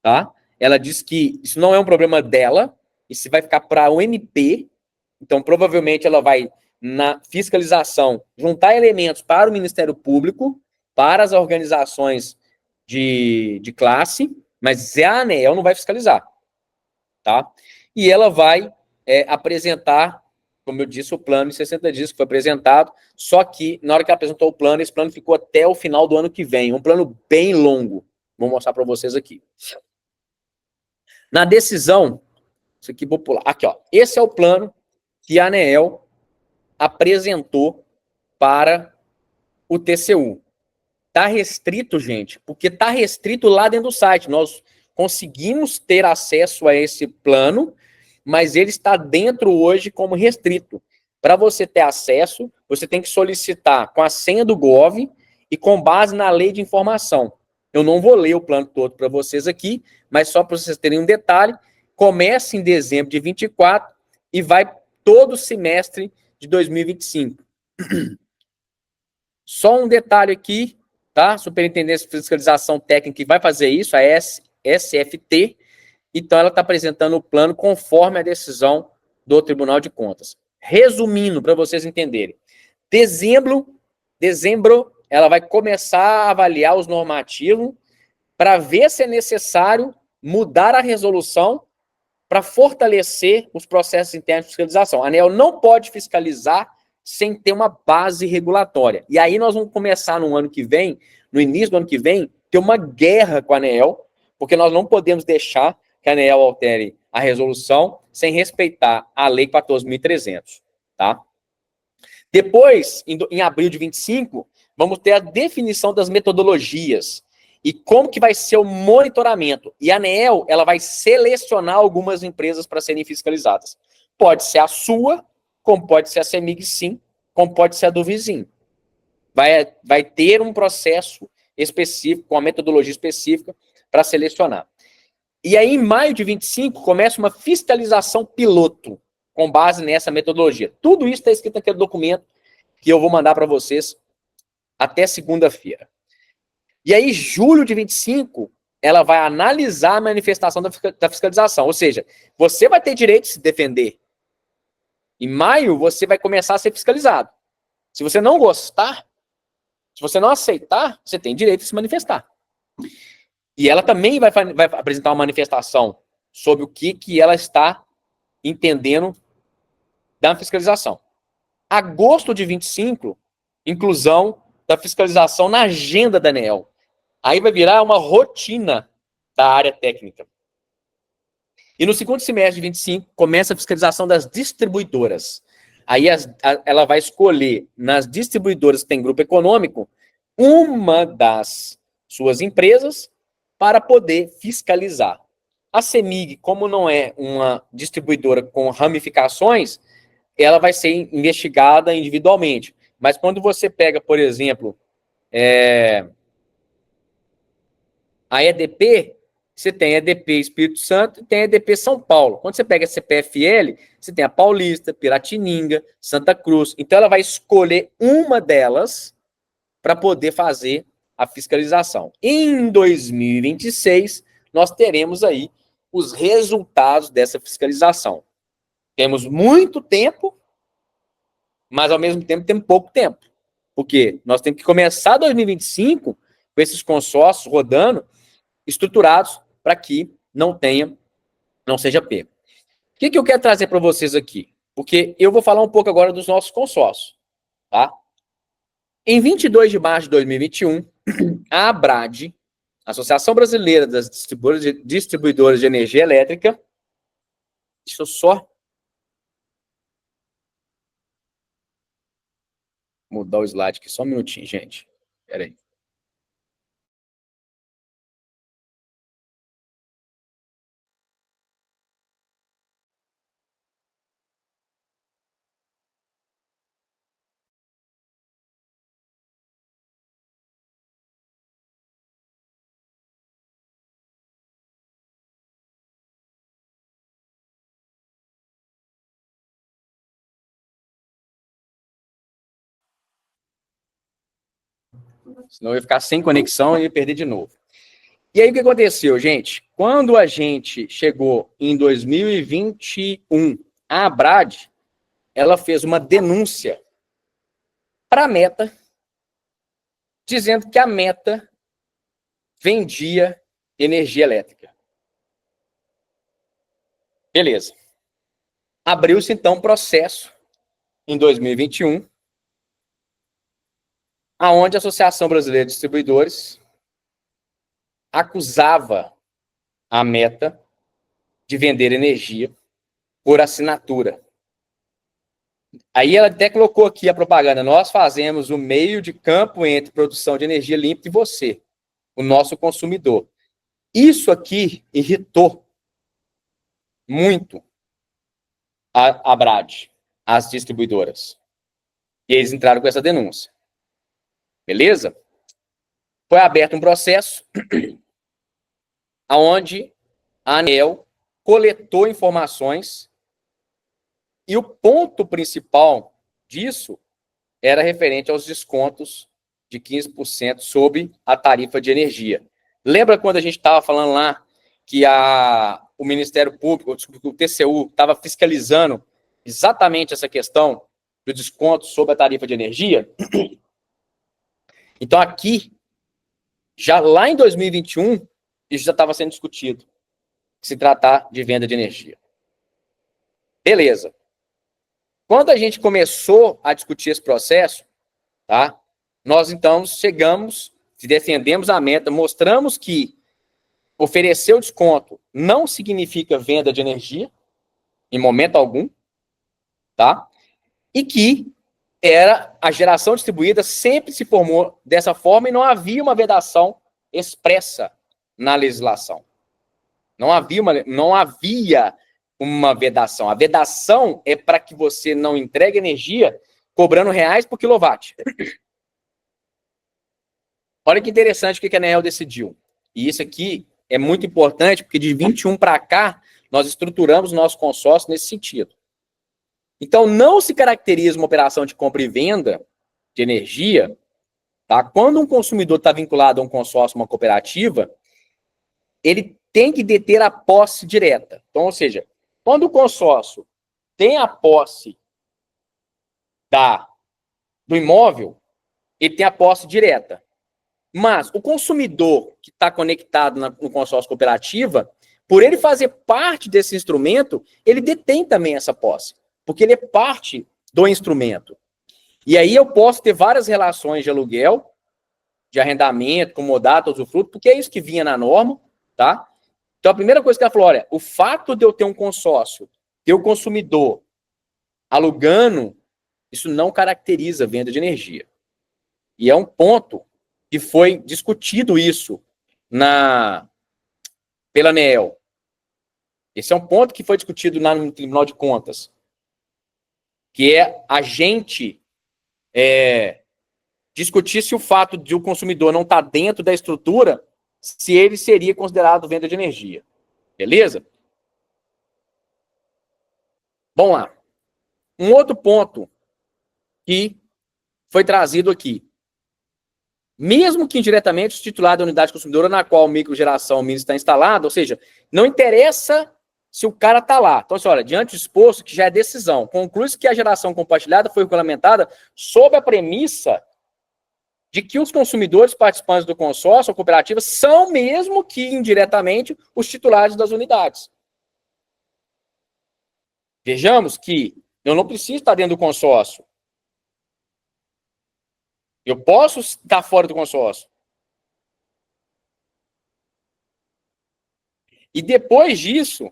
tá? Ela diz que isso não é um problema dela, isso vai ficar para o MP, então provavelmente ela vai, na fiscalização, juntar elementos para o Ministério Público, para as organizações de classe, mas a ANEEL não vai fiscalizar, tá? E ela vai apresentar, como eu disse, o plano em 60 dias que foi apresentado, só que na hora que ela apresentou o plano, esse plano ficou até o final do ano que vem, um plano bem longo. Vou mostrar para vocês aqui. Na decisão, isso aqui vou pular. Aqui, ó. Esse é o plano que a ANEEL apresentou para o TCU. Tá restrito, gente, porque tá restrito lá dentro do site. Nós conseguimos ter acesso a esse plano, mas ele está dentro hoje como restrito. Para você ter acesso, você tem que solicitar com a senha do Gov e com base na lei de informação. Eu não vou ler o plano todo para vocês aqui, mas só para vocês terem um detalhe, começa em dezembro de 24 e vai todo semestre de 2025. Só um detalhe aqui, tá? Superintendência de Fiscalização Técnica que vai fazer isso, a SFT. Então, ela está apresentando o plano conforme a decisão do Tribunal de Contas. Resumindo, para vocês entenderem. Dezembro, ela vai começar a avaliar os normativos para ver se é necessário mudar a resolução para fortalecer os processos internos de fiscalização. A ANEEL não pode fiscalizar sem ter uma base regulatória. E aí nós vamos começar no ano que vem, no início do ano que vem, ter uma guerra com a ANEEL, porque nós não podemos deixar que a ANEEL altere a resolução sem respeitar a Lei 14.300, tá? Depois, em abril de 25, vamos ter a definição das metodologias e como que vai ser o monitoramento. E a ANEEL, ela vai selecionar algumas empresas para serem fiscalizadas. Pode ser a sua, como pode ser a CEMIG, sim, como pode ser a do vizinho. Vai ter um processo específico, com a metodologia específica para selecionar. E aí, em maio de 25, começa uma fiscalização piloto, com base nessa metodologia. Tudo isso está escrito naquele documento que eu vou mandar para vocês até segunda-feira. E aí, julho de 25, ela vai analisar a manifestação da fiscalização. Ou seja, você vai ter direito de se defender. Em maio, você vai começar a ser fiscalizado. Se você não gostar, se você não aceitar, você tem direito de se manifestar. E ela também vai apresentar uma manifestação sobre o que ela está entendendo da fiscalização. Agosto de 25, inclusão da fiscalização na agenda da ANEEL. Aí vai virar uma rotina da área técnica. E no segundo semestre de 25, começa a fiscalização das distribuidoras. Aí ela vai escolher, nas distribuidoras que tem grupo econômico, uma das suas empresas para poder fiscalizar. A CEMIG, como não é uma distribuidora com ramificações, ela vai ser investigada individualmente. Mas quando você pega, por exemplo, a EDP, você tem a EDP Espírito Santo e tem a EDP São Paulo. Quando você pega a CPFL, você tem a Paulista, Piratininga, Santa Cruz. Então, ela vai escolher uma delas para poder fazer a fiscalização. Em 2026, nós teremos aí os resultados dessa fiscalização. Temos muito tempo, mas ao mesmo tempo temos pouco tempo. Porque nós temos que começar 2025 com esses consórcios rodando, estruturados para que não seja pego. O que eu quero trazer para vocês aqui? Porque eu vou falar um pouco agora dos nossos consórcios, tá? Em 22 de março de 2021, a ABRAD, Associação Brasileira das Distribuidoras de Energia Elétrica, deixa eu só mudar o slide aqui, só um minutinho, gente. Espera aí. Senão eu ia ficar sem conexão e ia perder de novo. E aí o que aconteceu, gente? Quando a gente chegou em 2021, a ABRAD, ela fez uma denúncia para a Meta, dizendo que a Meta vendia energia elétrica. Beleza. Abriu-se, então, um processo em 2021, aonde a Associação Brasileira de Distribuidores acusava a Meta de vender energia por assinatura. Aí ela até colocou aqui a propaganda: nós fazemos o meio de campo entre produção de energia limpa e você, o nosso consumidor. Isso aqui irritou muito a ABRAD, as distribuidoras. E eles entraram com essa denúncia. Beleza? Foi aberto um processo onde a ANEEL coletou informações e o ponto principal disso era referente aos descontos de 15% sobre a tarifa de energia. Lembra quando a gente estava falando lá que o Ministério Público, o TCU, estava fiscalizando exatamente essa questão do desconto sobre a tarifa de energia? Então, aqui, já lá em 2021, isso já estava sendo discutido, se tratar de venda de energia. Beleza. Quando a gente começou a discutir esse processo, tá? Nós, então, chegamos, defendemos a meta, mostramos que oferecer o desconto não significa venda de energia, em momento algum, tá? E que a geração distribuída sempre se formou dessa forma e não havia uma vedação expressa na legislação. Não havia uma vedação. A vedação é para que você não entregue energia cobrando reais por quilowatt. Olha que interessante o que a ANEEL decidiu. E isso aqui é muito importante, porque de 21 para cá, nós estruturamos o nosso consórcio nesse sentido. Então, não se caracteriza uma operação de compra e venda de energia, tá? Quando um consumidor está vinculado a um consórcio, uma cooperativa, ele tem que deter a posse direta. Então, ou seja, quando o consórcio tem a posse do imóvel, ele tem a posse direta. Mas o consumidor que está conectado no consórcio cooperativa, por ele fazer parte desse instrumento, ele detém também essa posse, porque ele é parte do instrumento. E aí eu posso ter várias relações de aluguel, de arrendamento, comodato, usufruto, porque é isso que vinha na norma, tá? Então a primeira coisa que ela falou, olha, o fato de eu ter um consórcio, ter o consumidor alugando, isso não caracteriza venda de energia. E é um ponto que foi discutido isso pela ANEEL. Esse é um ponto que foi discutido no Tribunal de Contas, que é a gente discutir se o fato de o consumidor não estar dentro da estrutura, se ele seria considerado venda de energia. Beleza? Vamos lá. Um outro ponto que foi trazido aqui. mesmo que indiretamente os titulares da unidade consumidora na qual a microgeração mínima está instalada, ou seja, não interessa se o cara está lá. Então, assim, olha, diante do exposto, que já é decisão, conclui-se que a geração compartilhada foi regulamentada sob a premissa de que os consumidores participantes do consórcio ou cooperativa são, mesmo que indiretamente, os titulares das unidades. Vejamos que eu não preciso estar dentro do consórcio. Eu posso estar fora do consórcio. E depois disso,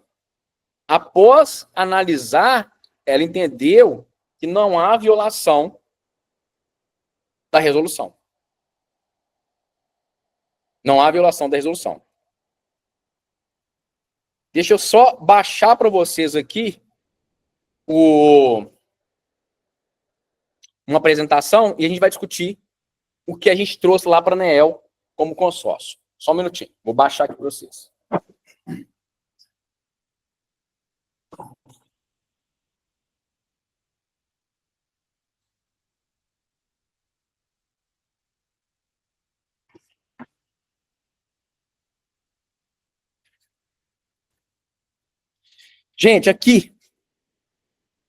após analisar, ela entendeu que não há violação da resolução. Não há violação da resolução. Deixa eu só baixar para vocês aqui uma apresentação e a gente vai discutir o que a gente trouxe lá para a ANEEL como consórcio. Só um minutinho. Vou baixar aqui para vocês. Gente, aqui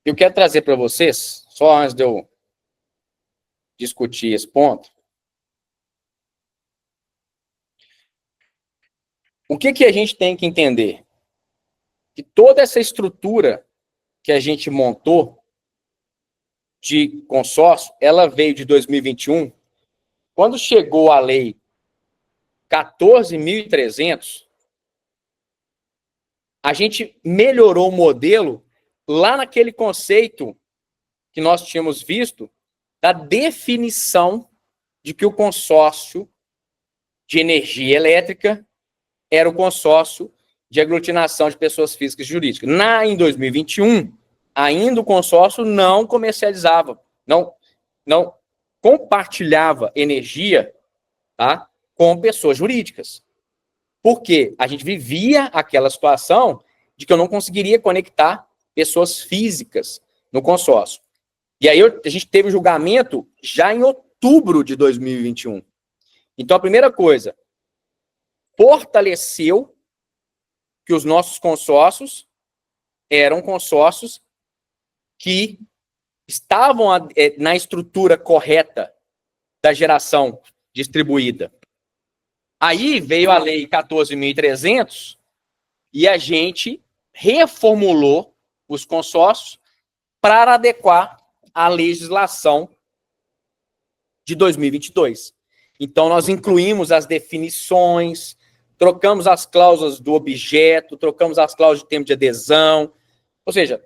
eu quero trazer para vocês, só antes de eu discutir esse ponto, o que a gente tem que entender? Que toda essa estrutura que a gente montou de consórcio, ela veio de 2021, quando chegou a lei 14.300, a gente melhorou o modelo lá naquele conceito que nós tínhamos visto da definição de que o consórcio de energia elétrica era o consórcio de aglutinação de pessoas físicas e jurídicas. Em 2021, ainda o consórcio não comercializava, não compartilhava energia, tá, com pessoas jurídicas. Porque a gente vivia aquela situação de que eu não conseguiria conectar pessoas físicas no consórcio. E aí a gente teve o julgamento já em outubro de 2021. Então, a primeira coisa, fortaleceu que os nossos consórcios eram consórcios que estavam na estrutura correta da geração distribuída. Aí veio a lei 14.300 e a gente reformulou os consórcios para adequar à legislação de 2022. Então, nós incluímos as definições, trocamos as cláusulas do objeto, trocamos as cláusulas de tempo de adesão, ou seja,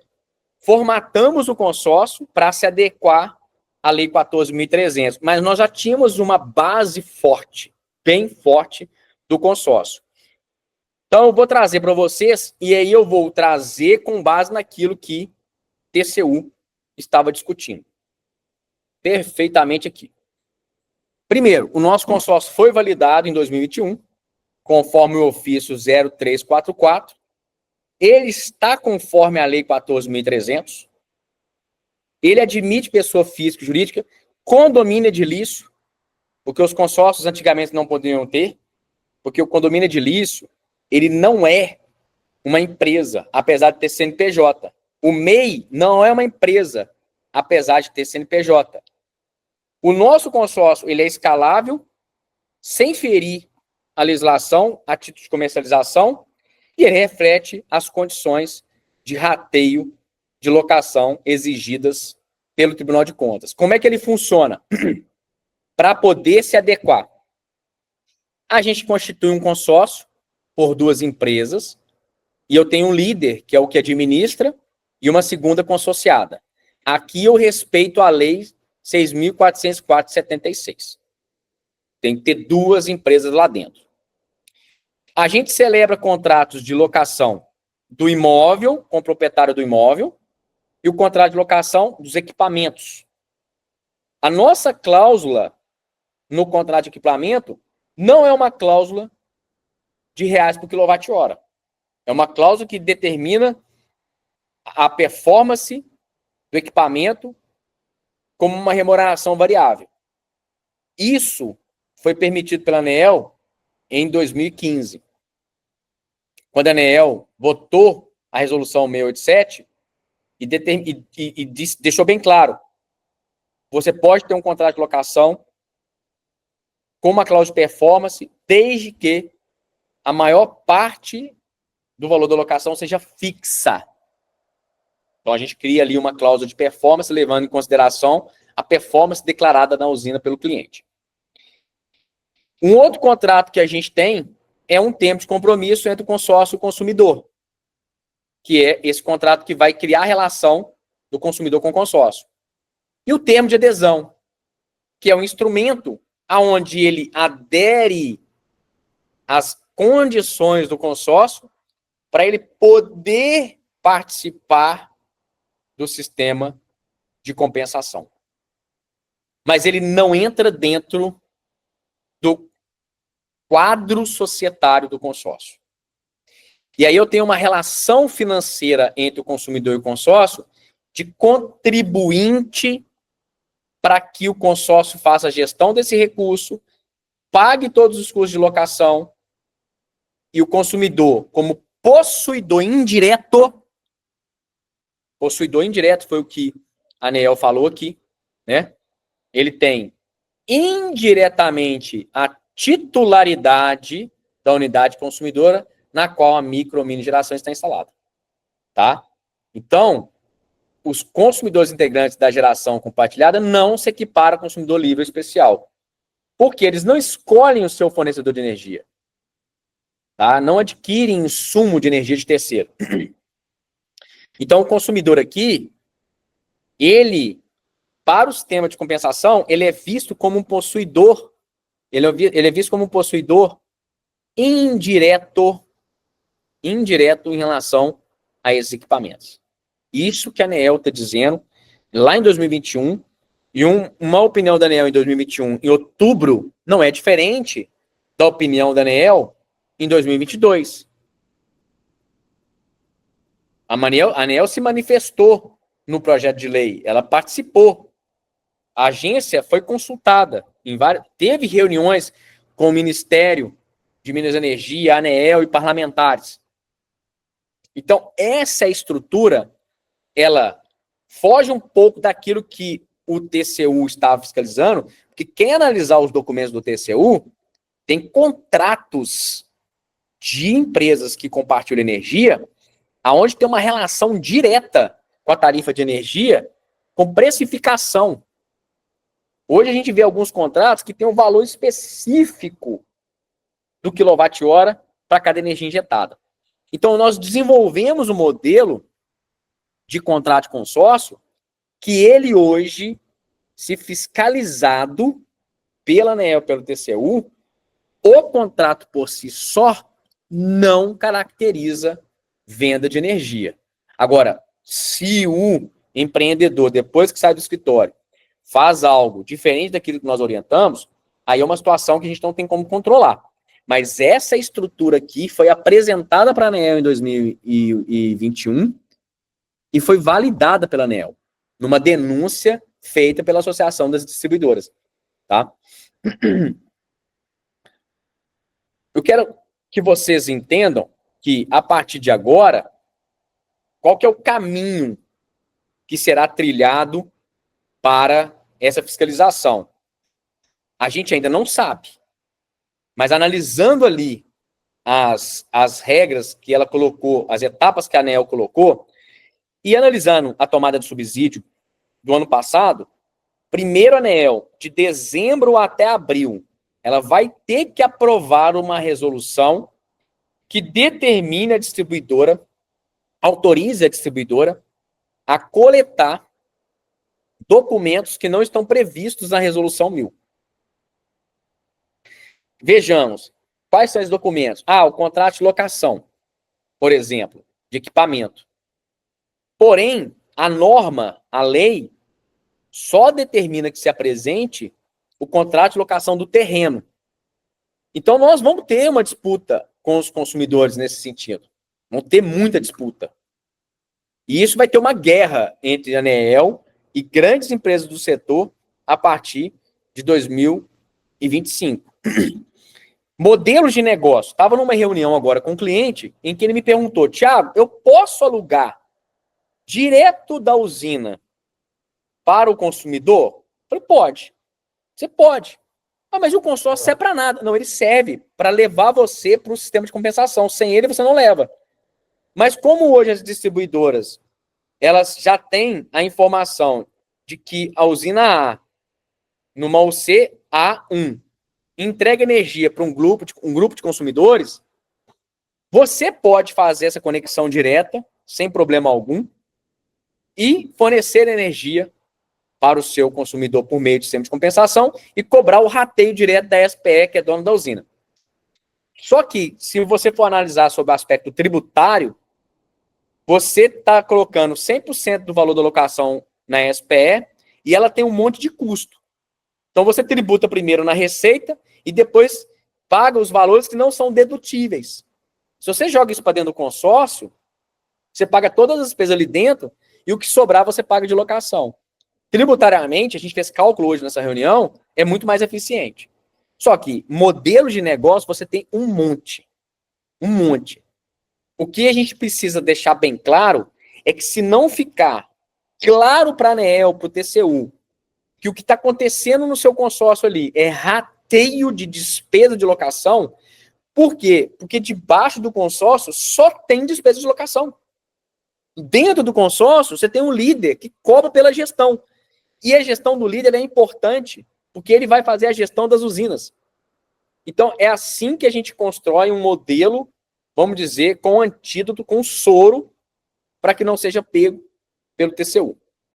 formatamos o consórcio para se adequar à Lei 14.300, mas nós já tínhamos uma base forte, bem forte, do consórcio. Então, eu vou trazer para vocês, e aí eu vou trazer com base naquilo que TCU estava discutindo. Perfeitamente aqui. Primeiro, o nosso consórcio foi validado em 2021, conforme o ofício 0344. Ele está conforme a Lei 14.300. Ele admite pessoa física e jurídica com domínio edilício, porque os consórcios antigamente não poderiam ter, porque o condomínio edilício, ele não é uma empresa, apesar de ter CNPJ. O MEI não é uma empresa, apesar de ter CNPJ. O nosso consórcio, ele é escalável, sem ferir a legislação a título de comercialização, e ele reflete as condições de rateio de locação exigidas pelo Tribunal de Contas. Como é que ele funciona? Para poder se adequar, a gente constitui um consórcio por duas empresas, e eu tenho um líder, que é o que administra, e uma segunda consorciada. Aqui eu respeito a lei 6.404/76. Tem que ter duas empresas lá dentro. A gente celebra contratos de locação do imóvel com o proprietário do imóvel e o contrato de locação dos equipamentos. A nossa cláusula no contrato de equipamento não é uma cláusula de reais por quilowatt-hora. É uma cláusula que determina a performance do equipamento como uma remuneração variável. Isso foi permitido pela ANEEL em 2015. Quando a ANEEL votou a resolução 687 e deixou bem claro, você pode ter um contrato de locação com uma cláusula de performance, desde que a maior parte do valor da locação seja fixa. Então, a gente cria ali uma cláusula de performance, levando em consideração a performance declarada na usina pelo cliente. Um outro contrato que a gente tem é um termo de compromisso entre o consórcio e o consumidor, que é esse contrato que vai criar a relação do consumidor com o consórcio. E o termo de adesão, que é um instrumento onde ele adere às condições do consórcio para ele poder participar do sistema de compensação. Mas ele não entra dentro do quadro societário do consórcio. E aí eu tenho uma relação financeira entre o consumidor e o consórcio de contribuinte para que o consórcio faça a gestão desse recurso, pague todos os custos de locação, e o consumidor, como possuidor indireto foi o que a ANEEL falou aqui, né? Ele tem indiretamente a titularidade da unidade consumidora na qual a micro ou mini geração está instalada, tá? Então, os consumidores integrantes da geração compartilhada não se equiparam a consumidor livre ou especial, porque eles não escolhem o seu fornecedor de energia, tá? Não adquirem insumo de energia de terceiro. Então, o consumidor aqui, ele, para o sistema de compensação, ele é visto como um possuidor, ele é visto como um possuidor indireto em relação a esses equipamentos. Isso que a ANEEL está dizendo lá em 2021, e uma opinião da ANEEL em 2021, em outubro, não é diferente da opinião da ANEEL em 2022. A ANEEL se manifestou no projeto de lei, ela participou. A agência foi consultada, teve reuniões com o Ministério de Minas e Energia, a ANEEL e parlamentares. Então, essa estrutura, ela foge um pouco daquilo que o TCU estava fiscalizando, porque quem analisar os documentos do TCU tem contratos de empresas que compartilham energia, aonde tem uma relação direta com a tarifa de energia, com precificação. Hoje a gente vê alguns contratos que tem um valor específico do quilowatt-hora para cada energia injetada. Então, nós desenvolvemos um modelo de contrato de consórcio que ele hoje, se fiscalizado pela ANEEL, pelo TCU, o contrato por si só não caracteriza venda de energia. Agora, se o empreendedor, depois que sai do escritório, faz algo diferente daquilo que nós orientamos, aí é uma situação que a gente não tem como controlar. Mas essa estrutura aqui foi apresentada para a ANEEL em 2021 e foi validada pela ANEEL, numa denúncia feita pela Associação das Distribuidoras. Tá? Eu quero que vocês entendam que, a partir de agora, qual que é o caminho que será trilhado para essa fiscalização. A gente ainda não sabe, mas analisando ali as regras que ela colocou, as etapas que a ANEEL colocou, e analisando a tomada de subsídio do ano passado, primeiro a ANEEL, de dezembro até abril, ela vai ter que aprovar uma resolução que determine a distribuidora, autorize a distribuidora a coletar documentos que não estão previstos na resolução 1000. Vejamos, quais são esses documentos? O contrato de locação, por exemplo, de equipamento. Porém, a norma, a lei, só determina que se apresente o contrato de locação do terreno. Então, nós vamos ter uma disputa com os consumidores nesse sentido. Vamos ter muita disputa. E isso vai ter uma guerra entre a ANEEL e grandes empresas do setor a partir de 2022. e 25. Modelos de negócio. Estava numa reunião agora com um cliente em que ele me perguntou, Thiago, eu posso alugar direto da usina para o consumidor? Eu falei, pode. Você pode. Ah, mas o consórcio serve para nada. Não, ele serve para levar você para o sistema de compensação. Sem ele, você não leva. Mas como hoje as distribuidoras, elas já têm a informação de que a usina A, numa UC A1, entrega energia para um grupo de consumidores, você pode fazer essa conexão direta, sem problema algum, e fornecer energia para o seu consumidor por meio de sistema de compensação e cobrar o rateio direto da SPE, que é dona da usina. Só que, se você for analisar sobre o aspecto tributário, você está colocando 100% do valor da locação na SPE e ela tem um monte de custo. Então, você tributa primeiro na receita e depois paga os valores que não são dedutíveis. Se você joga isso para dentro do consórcio, você paga todas as despesas ali dentro e o que sobrar você paga de locação. Tributariamente, a gente fez cálculo hoje nessa reunião, é muito mais eficiente. Só que modelos de negócio você tem um monte. Um monte. O que a gente precisa deixar bem claro é que se não ficar claro para a ANEEL, para o TCU, que o que está acontecendo no seu consórcio ali é rateio de despesa de locação, por quê? Porque debaixo do consórcio só tem despesa de locação. Dentro do consórcio, você tem um líder que cobra pela gestão. E a gestão do líder é importante, porque ele vai fazer a gestão das usinas. Então, é assim que a gente constrói um modelo, vamos dizer, com antídoto, com soro, para que não seja pego pelo TCU.